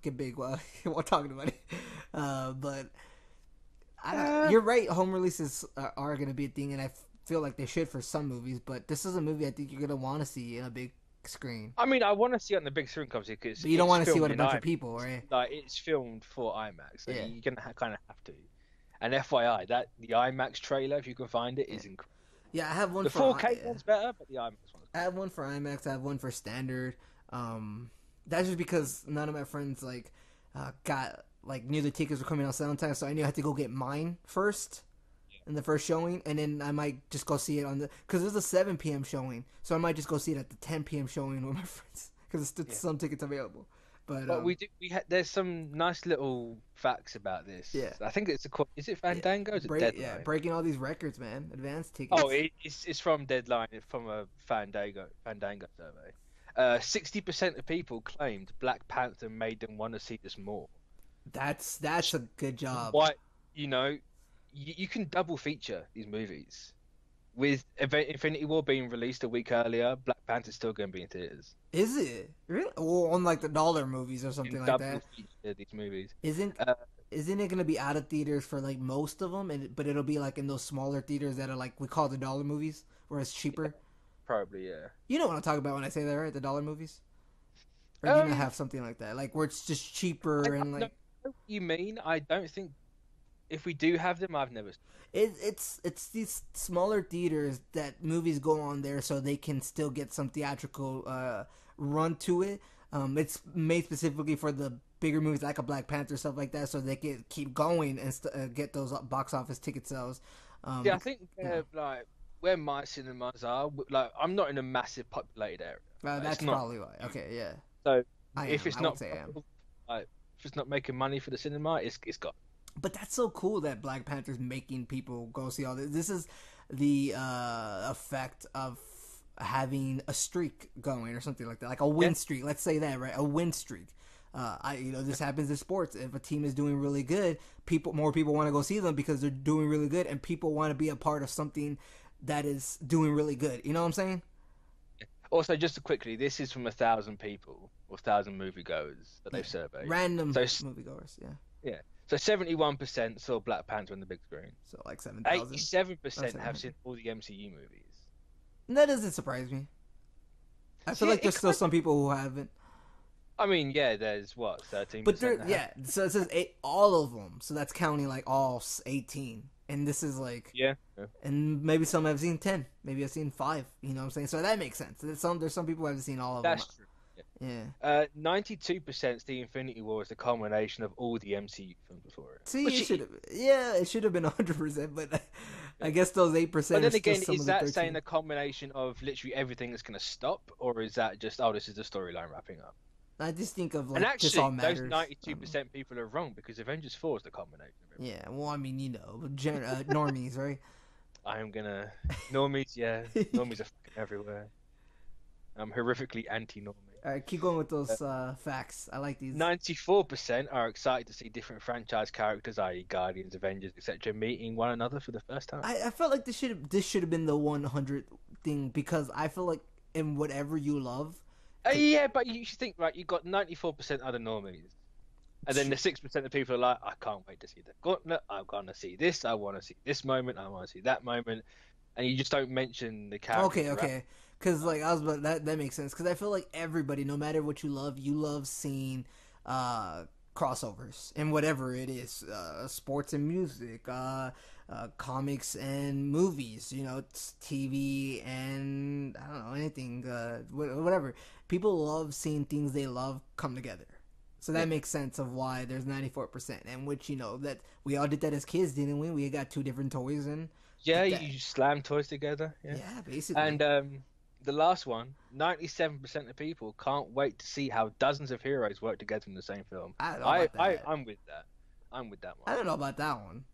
get big while while talking about it. But you're right. Home releases are gonna be a thing, and I feel like they should for some movies. But this is a movie I think you're gonna want to see in a big screen. I mean, I want to see it on the big screen because But you don't want to see filmed what a in bunch of IMAX. people, right? Like it's filmed for IMAX, so Yeah. you're gonna kind of have to. And FYI, that the IMAX trailer, if you can find it, is incredible. Yeah, I have one The for 4K one's better, but the IMAX one's I have one for IMAX. I have one for standard. That's just because none of my friends got knew the tickets were coming out sometime, so I knew I had to go get mine first in the first showing, and then I might just go see it on the because there's a 7 p.m. showing, so I might just go see it at the 10 p.m. showing with my friends because there's some tickets available. But there's some nice little facts about this. Yeah. I think is it Fandango? Is it Deadline? Breaking all these records, man. Advanced tickets. Oh, it's from Deadline. It's from a Fandango survey. 60% of people claimed Black Panther made them want to see this more. That's a good job. Why, you can double feature these movies. With Infinity War being released a week earlier, Black Panther's still going to be in theaters. Is it really? Well, on the dollar movies or something like that. Feature these movies. Isn't it gonna be out of theaters for most of them? But it'll be in those smaller theaters that are we call the dollar movies, where it's cheaper. Yeah, probably, yeah. You know what I'm talking about when I say that, right? The dollar movies. Or do you not have something like that, where it's just cheaper and I know what you mean. I don't think if we do have them, I've never. It's these smaller theaters that movies go on there so they can still get some theatrical run to it. It's made specifically for the bigger movies like a Black Panther, stuff like that, so they can keep going and get those box office ticket sales. Yeah, I think where my cinemas are, I'm not in a massive populated area. That's probably why. Okay, yeah. So if it's not making money for the cinema, it's gone. But that's so cool that Black Panther's making people go see all this. This is the effect of having a streak going or something like that, like a win streak. Let's say that, right? A win streak. This happens in sports. If a team is doing really good, more people want to go see them because they're doing really good, and people want to be a part of something that is doing really good. You know what I'm saying? Also, just quickly, this is from 1,000 people or 1,000 moviegoers that they've surveyed. Random moviegoers, yeah. Yeah. So 71% saw Black Panther on the big screen. So 7,000. 87% have seen all the MCU movies. That doesn't surprise me. I feel like there's still some people who haven't. I mean, yeah, there's 13%. But so it says all of them. So that's counting all 18. And this is yeah. And maybe some have seen 10. Maybe I've seen 5. You know what I'm saying? So that makes sense. There's some people who haven't seen all of them. That's true. Yeah. 92% the Infinity War is the culmination of all the MCU films before it. See, it should have been 100%, but I guess those 8%. But then again, is that saying a combination of literally everything that's going to stop, or is that just this is the storyline wrapping up? I just think of and actually, this all matters. Those 92% people are wrong because Avengers 4 is the combination of everything. Yeah, well, I mean, normies, right? I am gonna normies. Yeah, normies are fucking everywhere. I'm horrifically anti-normie. All right, keep going with those facts. I like these. 94% are excited to see different franchise characters, i.e., Guardians, Avengers, etc., meeting one another for the first time. I felt like this should have been the 100 thing because I feel like in whatever you love. Yeah, but you should think you got 94% other normies, and then the 6% of people are like, I can't wait to see the Gauntlet. I'm gonna see this. I want to see this moment. I want to see that moment, and you just don't mention the character. Okay. Because that makes sense. Because I feel like everybody, no matter what you love seeing crossovers and whatever it is, sports and music, comics and movies. It's TV and I don't know anything, whatever. People love seeing things they love come together. So that makes sense of why there's 94%, and which that we all did that as kids, didn't we? We got two different toys and Yeah, you slam toys together. yeah, basically. And the last one, 97% of people can't wait to see how dozens of heroes work together in the same film. I don't know about that. I'm with that. I'm with that one. I don't know about that one.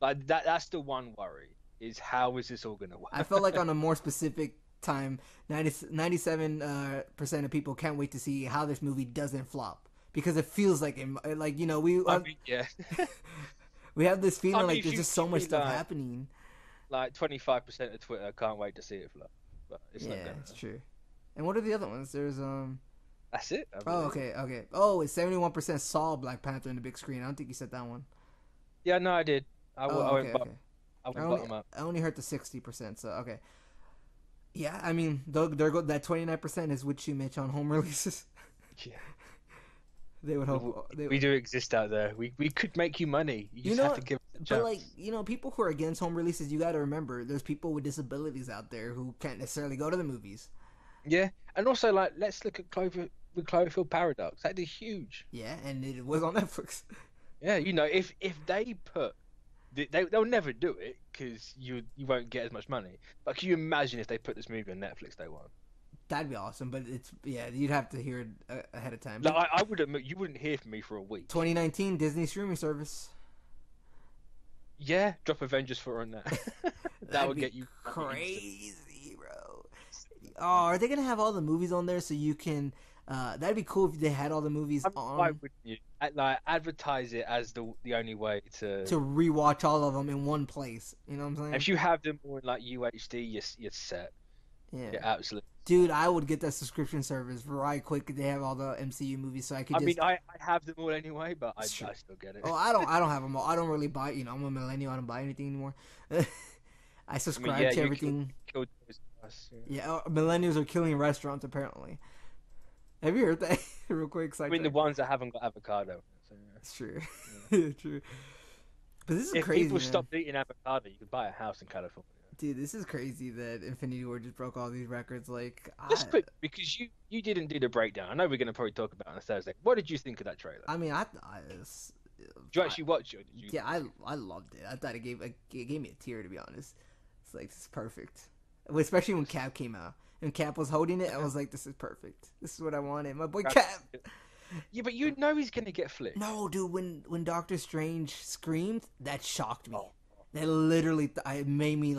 Like that's the one worry is how is this all gonna work? I felt like on a more specific time, 97% of people can't wait to see how this movie doesn't flop because it feels like we have this feeling like there's just so much stuff happening. Like 25% of Twitter can't wait to see it flop, but it's not gonna. It's true. And what are the other ones? There's That's it. Oh, okay. Oh, it's 71% saw Black Panther in the big screen. I don't think you said that one. Yeah, no, I did. I went bottom up. I only heard the 60%. So okay. Yeah, I mean, that 29% is what you mentioned on home releases. Yeah. They would hope. We do exist out there. We could make you money. You just have to give it a chance. But people who are against home releases, you got to remember, there's people with disabilities out there who can't necessarily go to the movies. Yeah, and also let's look at Cloverfield Paradox. That did huge. Yeah, and it was on Netflix. Yeah, if they put, they'll never do it because you won't get as much money. But can you imagine if they put this movie on Netflix day one? That'd be awesome, but you'd have to hear it ahead of time. Like, I would admit you wouldn't hear from me for a week. 2019 Disney streaming service. Yeah, drop Avengers for on that. That would get you crazy, bro. Oh, are they gonna have all the movies on there so you can? That'd be cool if they had all the movies on. Why wouldn't you? Advertise it as the only way to rewatch all of them in one place. You know what I'm saying? If you have them all in UHD, you're set. Yeah, absolutely. Dude, I would get that subscription service right quick if they have all the MCU movies, so I could. I have them all anyway, but I still get it. Oh, I don't have them all. I don't really buy. I'm a millennial. I don't buy anything anymore. I subscribe to everything. Millennials are killing restaurants apparently. Have you heard that? Real quick. The ones that haven't got avocado. So, yeah. It's true. Yeah. True. But this is crazy. If people stopped eating avocado, you could buy a house in California. Dude, this is crazy that Infinity War just broke all these records. Just quick, because you didn't do the breakdown. I know we're going to probably talk about it on a Thursday. What did you think of that trailer? I mean, did you actually watch it? Yeah, I loved it. I thought it gave me a tear, to be honest. It's like, this is perfect. Especially when Cap came out. And Cap was holding it, I was like, this is perfect. This is what I wanted. My boy Cap. Yeah, but he's going to get flicked. No, dude, when Doctor Strange screamed, that shocked me. That literally, it made me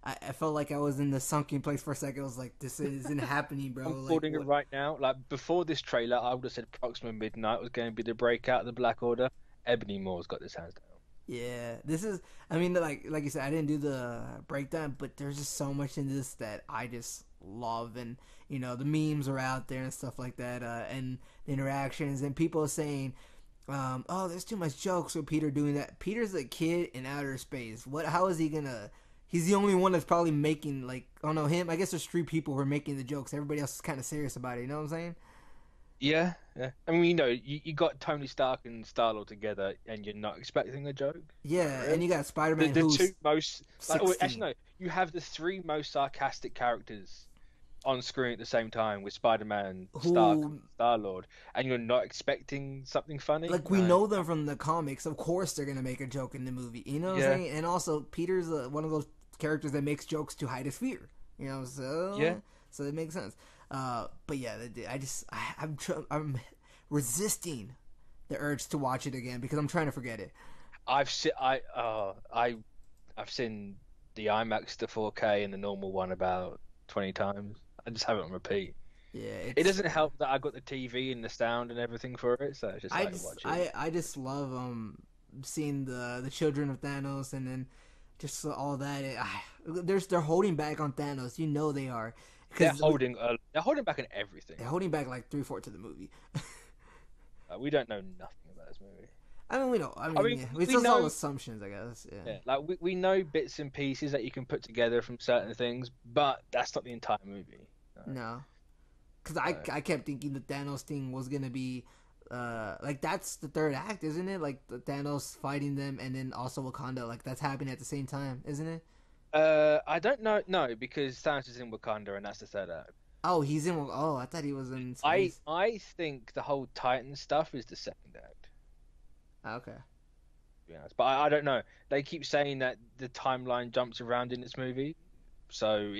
I felt like I was in the sunken place for a second. I was like, this isn't happening, bro. I'm recording it right now. Before this trailer, I would have said approximately midnight was going to be the breakout of the Black Order. Ebony Moore's got this hands down. Yeah, this is, I mean, like you said, I didn't do the breakdown, but there's just so much in this that I just love. And, the memes are out there and stuff like that, and the interactions, and people saying, oh, there's too much jokes with Peter doing that. Peter's a kid in outer space. How is he gonna? He's the only one that's probably making him. I guess there's 3 people who are making the jokes. Everybody else is kind of serious about it. You know what I'm saying? Yeah. I mean, you got Tony Stark and Star-Lord together, and you're not expecting a joke. Yeah, right? And you got Spider-Man. The 2 most. Actually, no. You have the 3 most sarcastic characters on screen at the same time with Spider-Man, Stark, Star-Lord, and you're not expecting something funny. We know them from the comics. Of course, they're gonna make a joke in the movie. You know what I'm saying? And also, Peter's one of those characters that makes jokes to hide his fear. So it makes sense. But yeah, I'm resisting the urge to watch it again because I'm trying to forget it. I've seen the IMAX, the 4K, and the normal one about 20 times. I just have it on repeat. Yeah, it doesn't help that I got the TV and the sound and everything for it, so it's just watch it. I just love seeing the children of Thanos and then just all that. They're holding back on Thanos. They are. They're holding back on everything. They're holding back 3/4 of the movie. We don't know nothing about this movie. I mean, we know. It's just all assumptions, I guess. Yeah. We know bits and pieces that you can put together from certain things, but that's not the entire movie. No. Because I kept thinking the Thanos thing was gonna be Like that's the third act, isn't it? Like the Thanos fighting them, and then also Wakanda. Like that's happening at the same time, isn't it? I don't know. No, because Thanos is in Wakanda, and that's the third act. Oh, he's in. Oh, I thought he was in I space. I think the whole Titan stuff is the second act. Okay. To be honest, but I don't know. They keep saying that the timeline jumps around in this movie, so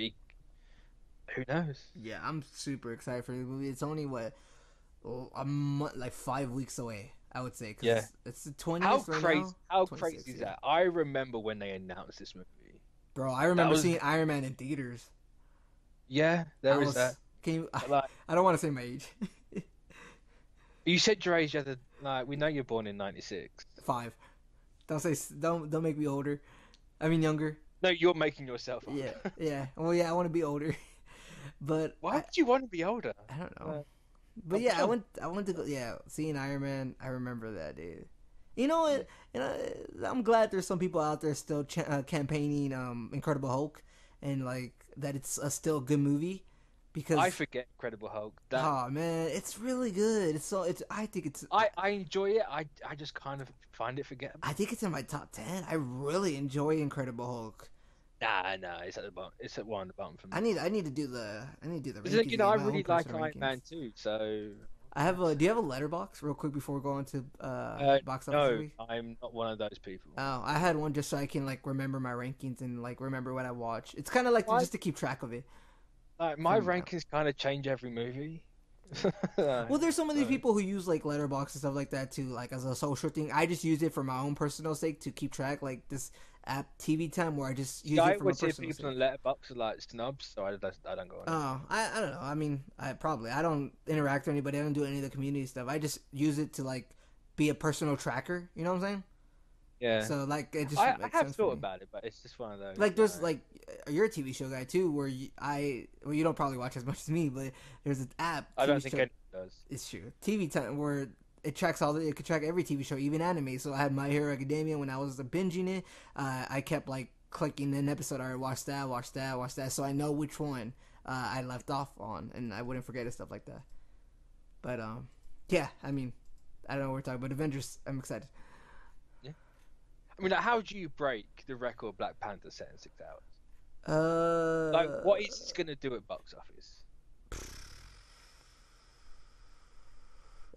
who knows? Yeah, I'm super excited for the movie. It's only what a month, like 5 weeks away. I would say because Yeah. it's the 20th right now. How 26, crazy is yeah. that? I remember when they announced this movie. Bro, I That remember was seeing Iron Man in theaters. yeah, I there is that. was. Can you? Like I don't want to say my age. you said your age the other like we know you're born in '96. 5. Don't say. Don't make me older. I mean younger. No, you're making yourself up. Yeah, yeah. Well, yeah, I want to be older, but Why would you want to be older? I don't know. Uh, But yeah, I went to go. Yeah, seeing Iron Man, I remember that, dude. You know what? I'm glad there's some people out there still campaigning Incredible Hulk, and like that it's still a good movie. Because I forget Incredible Hulk. That oh man, it's really good. I think it's I enjoy it. I just kind of find it forgettable. I think it's in my top 10. I really enjoy Incredible Hulk. Nah, it's at the bottom. It's at one on the bottom for me. I need to do the It's like, rankings, I my own really like personal Iron rankings. Man too. So I have a. Do you have a letterbox real quick before we go on to box office no, week? I'm not one of those people. Oh, I had one just so I can like remember my rankings and like remember what I watch. It's kind of like Why? just to keep track of it. Like my From- rankings kind of change every movie. Well, there's so many So- people who use like letterbox and stuff like that too, like as a social thing. I just use it for my own personal sake to keep track, like this app TV time where I just use I it for my would say personal people sake. on Letterboxd are like snobs, so I don't go on it. Oh, I don't know. I mean, I don't interact with anybody. I don't do any of the community stuff. I just use it to like be a personal tracker. You know what I'm saying? Yeah, So like it just I makes have sense for thought me. about it, but it's just one of those. Like there's like you're a TV show guy too, where well you don't probably watch as much as me, but there's an app. I don't TV think show, anyone does. it's true. TV time where it tracks it could track every TV show, even anime. So I had My Hero Academia when I was binging it. I kept like clicking an episode. I watch that, so I know which one I left off on, and I wouldn't forget it, stuff like that. But yeah, I mean, I don't know what we're talking about. Avengers, I'm excited. I mean, like, how do you break the record Black Panther set in 6 hours? Uh, Like, what is it gonna do at box office?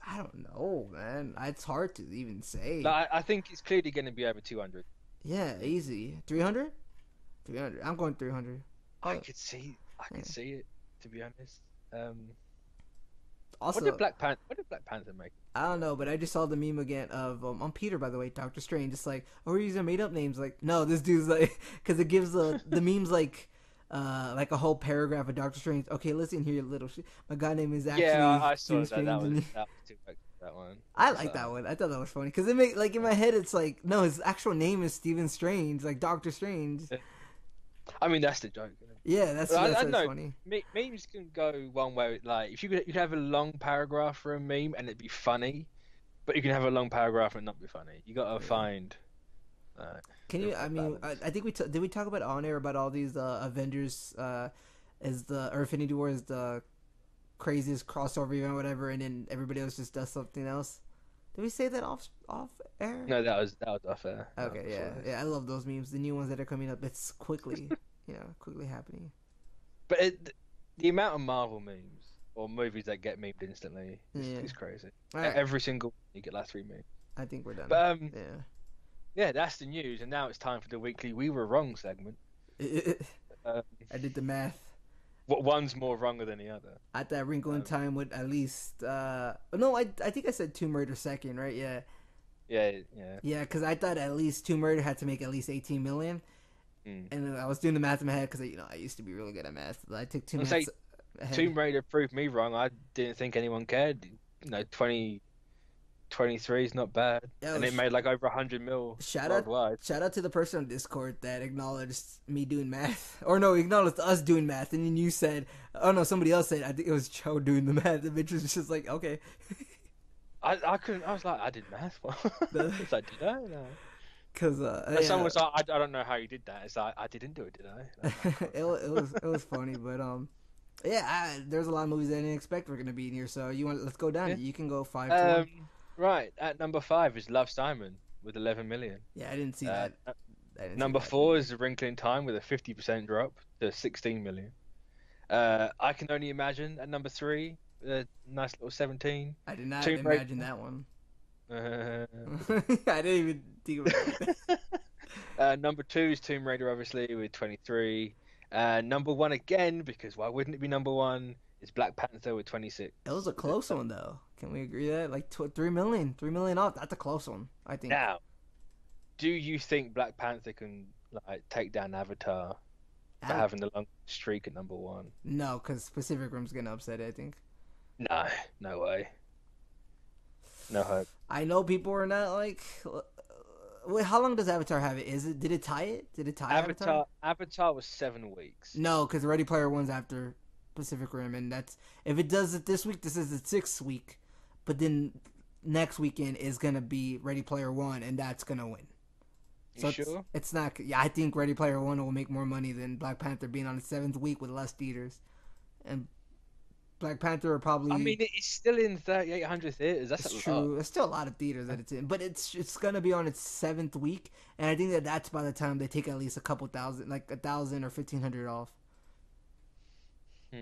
I don't know, man. It's hard to even say. Like, I think it's clearly gonna be over 200. Yeah, easy. 300? 300. I'm going 300. I Oh, could see yeah. it, to be honest. Also, What did Black Panther make? I don't know, but I just saw the meme again of on Peter, by the way, Doctor Strange. It's like, oh, we're using made up names. Like, no, this dude's like, because it gives the memes like a whole paragraph of Doctor Strange. Okay, listen here, you little shit. My god name is actually Yeah, I saw Stephen that. Strange. That was too much. That one. I like So, that one. I thought that was funny because it make like in my head, it's like, no, his actual name is Stephen Strange, like Doctor Strange. I mean, that's the joke. Isn't it? Yeah, that's I what's know. funny. Memes can go one way. Like, if you could have a long paragraph for a meme and it'd be funny, but you can have a long paragraph and not be funny. You gotta find. Can you? the I mean, balance. I think did we talk about on air about all these Avengers? Or Infinity War is the craziest crossover event, whatever, and then everybody else just does something else. Did we say that off air? No, that was unfair. Okay, yeah. I love those memes. The new ones that are coming up. It's quickly, quickly happening. But the amount of Marvel memes or movies that get memed instantly is crazy. All right, Every single you get like 3 memes. I think we're done. But yeah. yeah, that's the news, and now it's time for the weekly "We Were Wrong" segment. I did the math. What one's more wronger than the other? At that wrinkle in time would at least no, I think I said Tomb Raider second, right? Yeah. Yeah. Because I thought at least Tomb Raider had to make at least 18 million. And then I was doing the math in my head because I used to be really good at math. I took 2 I'll minutes say ahead. Tomb Raider proved me wrong. I didn't think anyone cared. 2023 is not bad, Yeah, and it made like over 100 mil Shout worldwide. out to the person on Discord that acknowledged me doing math, or no, acknowledged us doing math, and then you said, oh no, somebody else said, I think it was Joe doing the math. The bitch was just like, okay. I couldn't. I was like, I did math. It's like, did I? No. Because And someone was like, I don't know how you did that. It's like, I didn't do it, did I? Like, it was funny, but Yeah, there's a lot of movies I didn't expect were gonna be in here. So let's go down Yeah. it. You can go 5 to 1. Right at number five is Love Simon with 11 million. Yeah, I didn't see Uh, that. I didn't see Number that. four is A Wrinkle in Time with a 50% drop to 16 million. I Can Only Imagine at number three, a nice little 17. I did not Tomb Raider. imagine that one. Uh, I didn't even think about it like that. Number two is Tomb Raider, obviously, with 23. Number one again, because why wouldn't it be number one, is Black Panther with 26. It was a close one though. Can we agree that 3 million, 3 million off? That's a close one. I think. Now, do you think Black Panther can like take down Avatar for having the long streak at number one? No, because Pacific Rim's gonna upset it, I think. No, no way. No hope. I know people are not like. Wait, how long does Avatar have it? Did it tie it? Did it tie Avatar? Avatar was 7 weeks. No, because Ready Player One's after Pacific Rim, and that's if it does it this week. This is the 6th week, but then next weekend is gonna be Ready Player One, and that's gonna win. So You sure? It's not. Yeah, I think Ready Player One will make more money than Black Panther being on the 7th week with less theaters, and Black Panther are probably. I mean, it's still in 3,800 theaters. That's It's a lot. true. It's still a lot of theaters that it's in, but it's gonna be on its 7th week, and I think that's by the time they take at least a couple thousand, like 1,000 or 1,500 off. I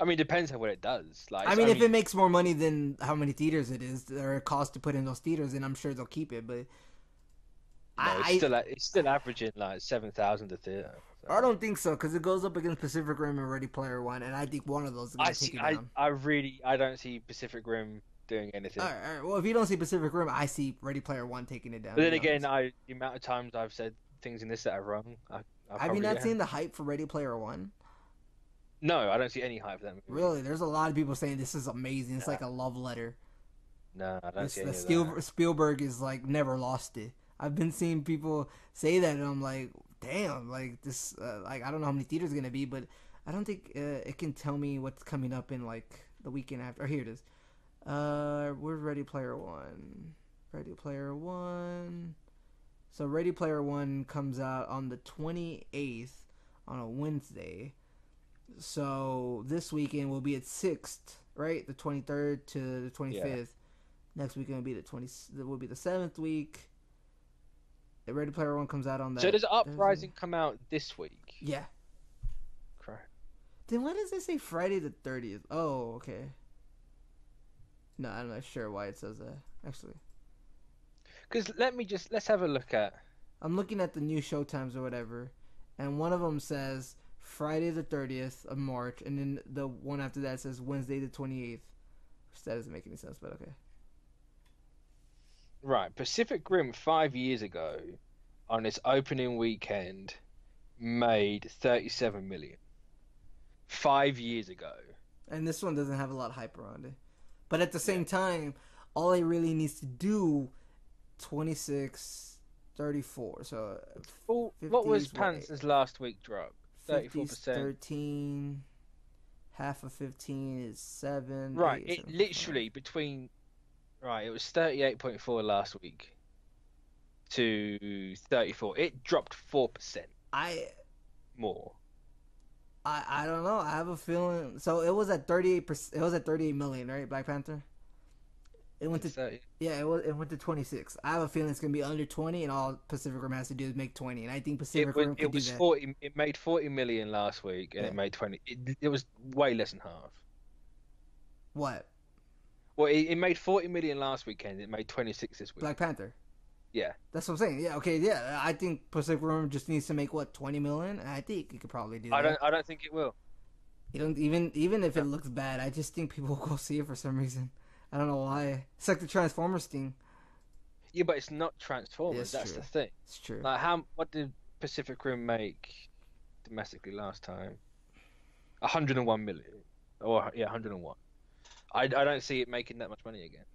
mean, it depends on what it does. Like, I mean, if it makes more money than how many theaters it is, or it costs to put in those theaters, then I'm sure they'll keep it. But no, it's still averaging like 7,000 a theater. So. I don't think so because it goes up against Pacific Rim and Ready Player One, and I think one of those is gonna take it down. I don't see Pacific Rim doing anything. All right. Well, if you don't see Pacific Rim, I see Ready Player One taking it down. But then again, the amount of times I've said things in this that are wrong, have you not seen the hype for Ready Player One? No, I don't see any hype for that movie. Really, there's a lot of people saying this is amazing. It's like a love letter. No, I don't see any of that. Spielberg is like never lost it. I've been seeing people say that, and I'm like, damn, like this, like I don't know how many theaters it's gonna be, but I don't think it can tell me what's coming up in like the weekend after. Or here it is. Where's Ready Player One? Ready Player One. So Ready Player One comes out on the 28th on a Wednesday. So this weekend will be its 6th, right? The 23rd to the 25th. Yeah. Next weekend will be the 7th week. The Ready Player One comes out on that. So does Uprising come out this week? Yeah. Correct. Then why does it say Friday the 30th? Oh, okay. No, I'm not sure why it says that, actually. Because let's have a look at... I'm looking at the new showtimes or whatever, and one of them says Friday the 30th of March, and then the one after that says Wednesday the 28th. Which that doesn't make any sense, but okay. Right, Pacific Rim 5 years ago, on its opening weekend, made 37 million. 5 years ago. And this one doesn't have a lot of hype around it. But at the same time, all it really needs to do, 26, 34. So, what was Panther's last week drop? 34%. 13. Half of 15 is 7. Right, 8, it literally between... Right, it was 38.4 last week to 34. It dropped 4%. More. I don't know. I have a feeling. So it was at 38%. It was at 38 million, right? Black Panther. It went to 30. Yeah. It went to 26. I have a feeling it's gonna be under 20, and all Pacific Rim has to do is make 20. And I think Pacific Rim could do that. 40. It made 40 million last week, and it made 20. It was way less than half. What? Well, it made 40 million last weekend. It made 26 this week. Black Panther. Yeah. That's what I'm saying. Yeah. Okay. Yeah. I think Pacific Rim just needs to make 20 million. I think it could probably do that. I don't think it will. You don't even if it looks bad. I just think people will go see it for some reason. I don't know why. It's like the Transformers thing. Yeah, but it's not Transformers. That's the thing. It's true. Like what did Pacific Rim make domestically last time? 101 million. Or 101. I don't see it making that much money again.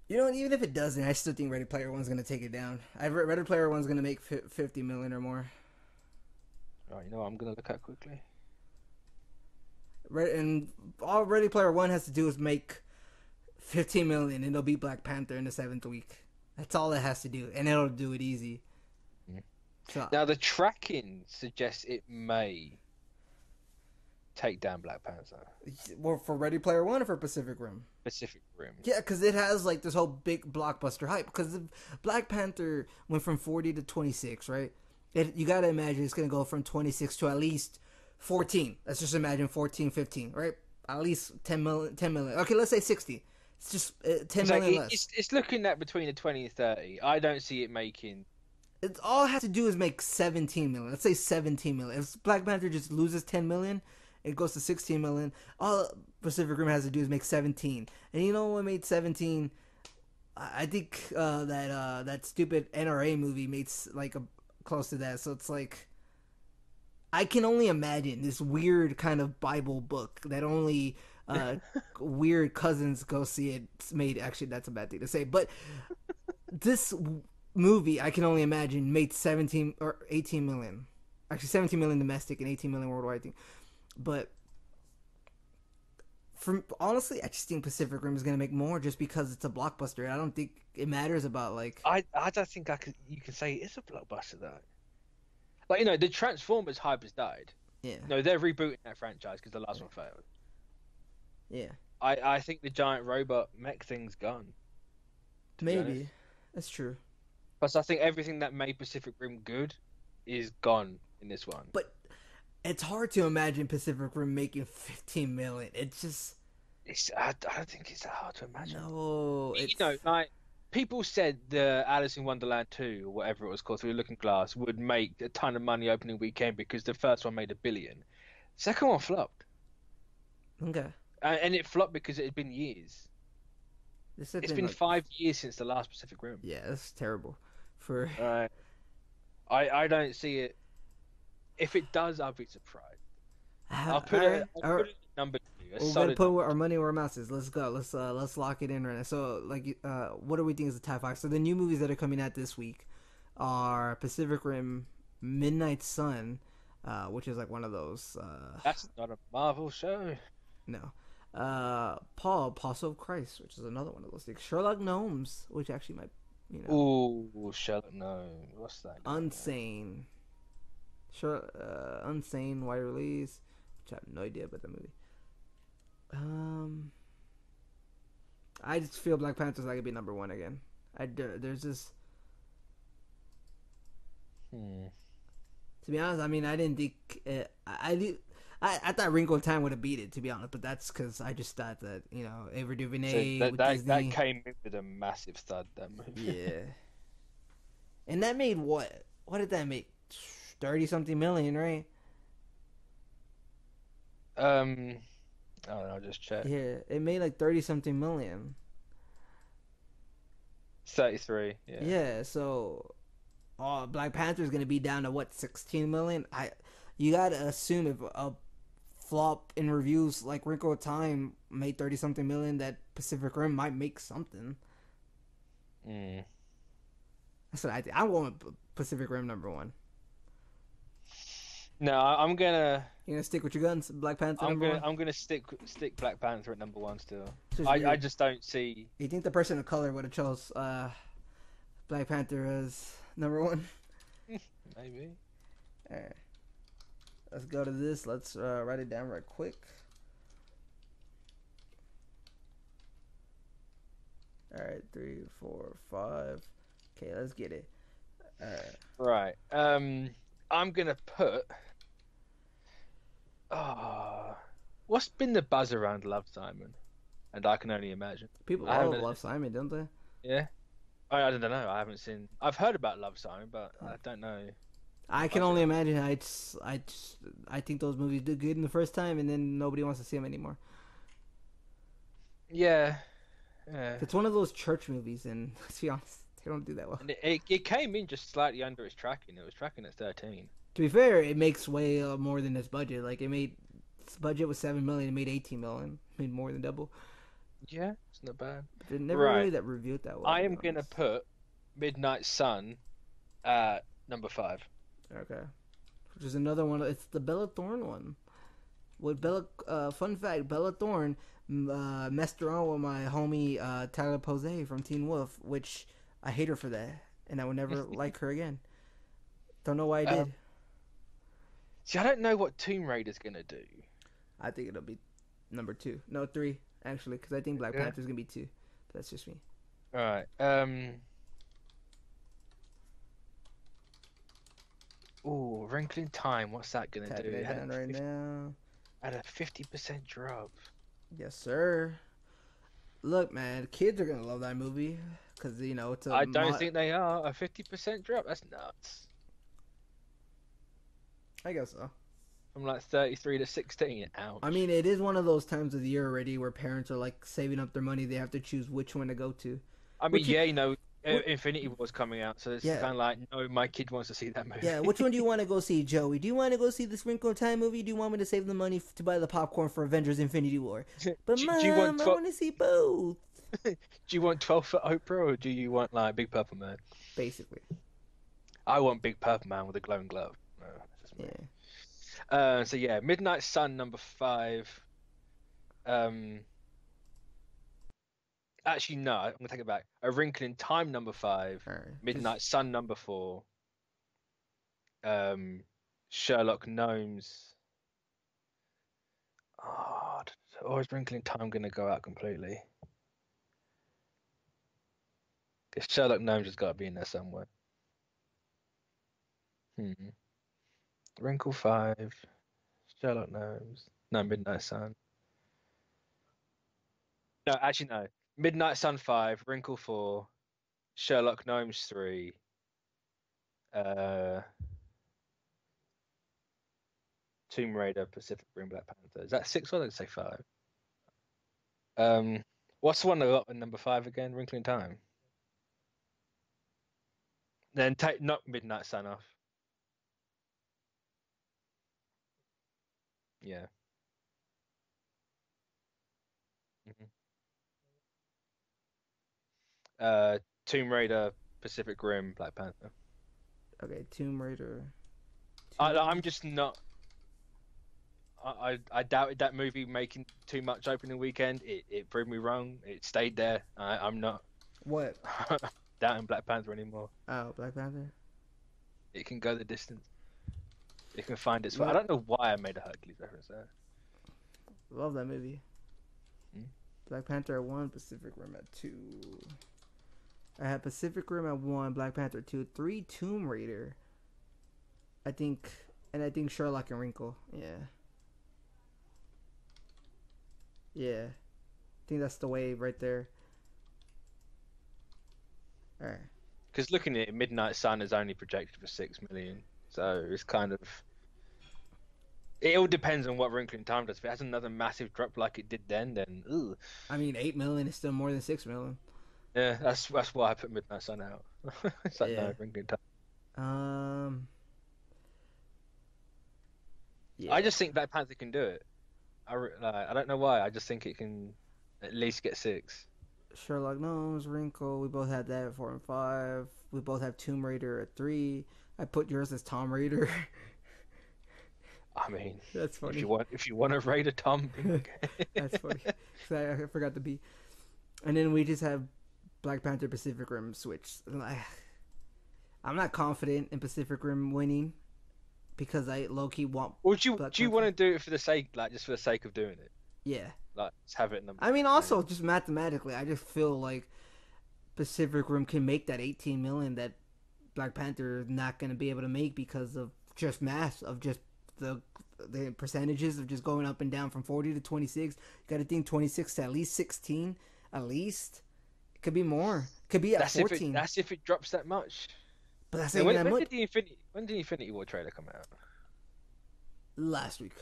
You know, even if it doesn't, I still think Ready Player One's gonna take it down. Ready Player One's gonna make 50 million or more. Right, you know what I'm gonna look at quickly. And all Ready Player One has to do is make 15 million, and it'll beat Black Panther in the 7th week. That's all it has to do, and it'll do it easy. So, now the tracking suggests it may take down Black Panther. Well, for Ready Player One or for Pacific Rim? Pacific Rim. Yeah, because it has like this whole big blockbuster hype. Because Black Panther went from 40 to 26, right? You got to imagine it's going to go from 26 to at least 14. Let's just imagine 14, 15, right? At least 10 million. 10 million. Okay, let's say 60. It's just 10 million less. It's looking at between the 20 and 30. I don't see it making. It's all it has to do is make 17 million. Let's say 17 million. If Black Panther just loses 10 million, it goes to 16 million. All Pacific Rim has to do is make 17. And you know what made 17? I think that stupid NRA movie made like close to that. So it's like I can only imagine this weird kind of Bible book that only weird cousins go see it. It's made, actually, that's a bad thing to say, but this movie, I can only imagine, made 17 or 18 million. Actually, 17 million domestic and 18 million worldwide, I think. But honestly, I just think Pacific Rim is going to make more just because it's a blockbuster. I don't think it matters about like. I don't think you can say it's a blockbuster though. Like, you know, the Transformers hype has died. Yeah. No, they're rebooting that franchise because the last one failed. Yeah. I think the giant robot mech thing's gone. Maybe. That's true. Plus, I think everything that made Pacific Rim good is gone in this one. But it's hard to imagine Pacific Rim making 15 million. It's just. I don't think it's that hard to imagine. No. You know, like, people said the Alice in Wonderland 2, or whatever it was called, Through the Looking Glass, would make a ton of money opening weekend because the first one made $1 billion. Second one flopped. Okay. And it flopped because it had been years. It's been like 5 years since the last Pacific Rim. Yeah, that's terrible. For I don't see it. If it does, I'll be surprised. I'll put it at number 2. We're gonna put our money where our mouth is. Let's go. Let's lock it in right now. So, like, what do we think is the top 5? So the new movies that are coming out this week are Pacific Rim, Midnight Sun, which is like one of those. That's not a Marvel show. No. Apostle of Christ, which is another one of those things. Sherlock Gnomes, which actually might, you know. Ooh, Sherlock Gnomes. What's that? Unsane. Unsane, wide release, which I have no idea about the movie. I just feel Black Panther's not gonna be number 1 again. There's just. To be honest, I mean, I didn't think I thought Wrinkle in Time would have beat it, to be honest, but that's because I just thought that, you know, Ava DuVernay with Disney. That came in with a massive thud, that movie. Yeah. And that made what? What did that make? 30-something million, right? I don't know, I'll just check. Yeah, it made like 30-something million. 33, yeah. Yeah, so Black Panther's gonna be down to what, 16 million? You gotta assume if a flop in reviews like Wrinkle of Time made 30-something million, that Pacific Rim might make something. That's what I think. I'm going Pacific Rim number 1. No, I'm gonna. You're gonna stick with your guns, Black Panther. I'm gonna stick Black Panther at number 1 still. I just don't see. You think the person of color would have chose Black Panther as number 1? Maybe. All right. Let's go to this. Let's write it down right quick. All right, 3, 4, 5. Okay, let's get it. All right. I'm gonna put. What's been the buzz around Love, Simon? And I Can Only Imagine. People love Simon, don't they? Yeah. I don't know. I haven't seen. I've heard about Love, Simon, but I don't know. I Can Only Imagine. I think those movies did good in the first time, and then nobody wants to see them anymore. Yeah. It's one of those church movies, and let's be honest, they don't do that well. And it came in just slightly under its tracking. It was tracking at 13. To be fair, it makes way more than its budget. Like, its budget was $7 million. It made $18 million. It made more than double. Yeah, it's not bad. But it never really that reviewed that well. I am gonna put Midnight Sun at number 5. Okay. Which is another one. It's the Bella Thorne one. Fun fact, Bella Thorne messed around with my homie Tyler Posey from Teen Wolf, which I hate her for that, and I would never like her again. Don't know why I did. See, I don't know what Tomb Raider's gonna do. I think it'll be number 2. No, 3 actually, because I think Black Yeah. Panther's gonna be 2. But that's just me. All right. Oh, Wrinkle in Time. What's that gonna do? Typing it down right now. At a 50% drop. Yes, sir. Look, man, kids are gonna love that movie because it's a I don't think they are. A 50% drop. That's nuts. I guess so. From like 33 to 16. Ouch. I mean, it is one of those times of the year already where parents are like saving up their money. They have to choose which one to go to. I mean, Which yeah, Infinity War's coming out, so it's Yeah. kind of like, no, my kid wants to see that movie. Yeah, which one do you want to go see, Joey? Do you want to go see this Wrinkle in Time movie? Do you want me to save the money to buy the popcorn for Avengers Infinity War? But Do Mom, you want I want to see both. Do you want 12 for Oprah or do you want like Big Purple Man? Basically. I want Big Purple Man with a glowing glove. No, that's just me. Yeah. So yeah, Midnight Sun number 5. Actually no, I'm gonna take it back. A Wrinkle in Time number 5. All right. Midnight Sun number 4. Sherlock Gnomes. Oh, or is Wrinkle in Time gonna go out completely? Because Sherlock Gnomes has got to be in there somewhere. Wrinkle 5, Sherlock Gnomes. No, Midnight Sun. No, actually no. Midnight Sun 5, Wrinkle 4, Sherlock Gnomes 3. Tomb Raider, Pacific Rim, Black Panther. Is that 6 or did I say 5? What's the one I got in number 5 again? Wrinkle in Time. Then knock Midnight Sun off. Yeah. Tomb Raider, Pacific Rim, Black Panther. Okay, Tomb Raider. I'm just not. I doubted that movie making too much opening weekend. It proved me wrong. It stayed there. I'm not What? doubting Black Panther anymore. Oh, Black Panther? It can go the distance. It can find its way. I don't know why I made a Hercules reference there. Love that movie. Black Panther at 1, Pacific Rim at 2. I had Pacific Rim at 1, Black Panther 2, 3 Tomb Raider. I think Sherlock and Wrinkle. Yeah. Yeah. I think that's the wave right there. Alright. Because looking at it, Midnight Sun is only projected for 6 million. So it's kind of. It all depends on what Wrinkle in Time does. If it has another massive drop like it did then ugh. I mean, 8 million is still more than 6 million. Yeah, that's why I put Midnight Sun out. It's like, no, Wrinkle in Time. Yeah. I just think Black Panther can do it. I don't know why. I just think it can at least get 6. Sherlock Gnomes, Wrinkle. We both had that at 4 and 5. We both have Tomb Raider at 3. I put yours as Tom Raider. I mean, that's funny. If you want to raid a Tom, that's funny. I forgot the B. And then we just have Black Panther, Pacific Rim switched. I'm not confident in Pacific Rim winning because I low key want. Or do you want to do it for the sake, just for the sake of doing it? Yeah. Just have it number. I mean, also just mathematically, I just feel like Pacific Rim can make that 18 million that Black Panther is not going to be able to make because of just math of just the percentages of just going up and down from 40 to 26. You got to think 26 to at least 16, at least. It could be more. It could be at 14. That's if it drops that much. But that's not that much. When did the Infinity War trailer come out? Last week.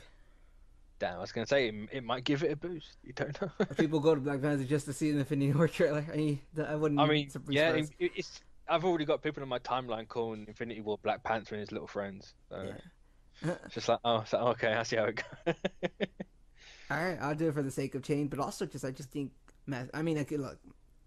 Damn, I was gonna say it might give it a boost. You don't know. People go to Black Panther just to see the Infinity War trailer. I wouldn't. I mean, yeah, I've already got people on my timeline calling Infinity War Black Panther and his little friends. So. Yeah. It's just like, okay, I see how it goes. All right, I'll do it for the sake of change, but also I just think, I mean, look,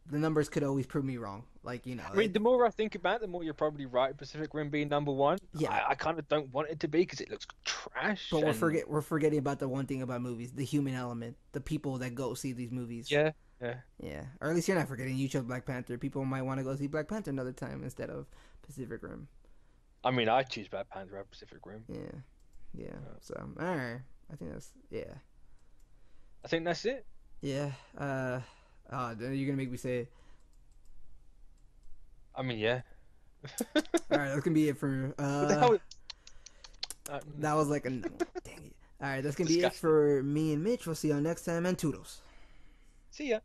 the numbers could always prove me wrong. I mean, the more I think about it, the more you're probably right. Pacific Rim being number 1. Yeah, I kind of don't want it to be because it looks trash. But we're forgetting about the one thing about movies: the human element, the people that go see these movies. Yeah. Or at least you're not forgetting. You chose Black Panther. People might want to go see Black Panther another time instead of Pacific Rim. I mean, I choose Black Panther over Pacific Rim. Yeah. So, all right. I think that's think that's it. Yeah. Then you're gonna make me say it. I mean, yeah. All right, that's gonna be it for. What the hell? That was like a dang it. All right, that's gonna be it Disgusting. for me and Mitch. We'll see y'all next time, and toodles. See ya.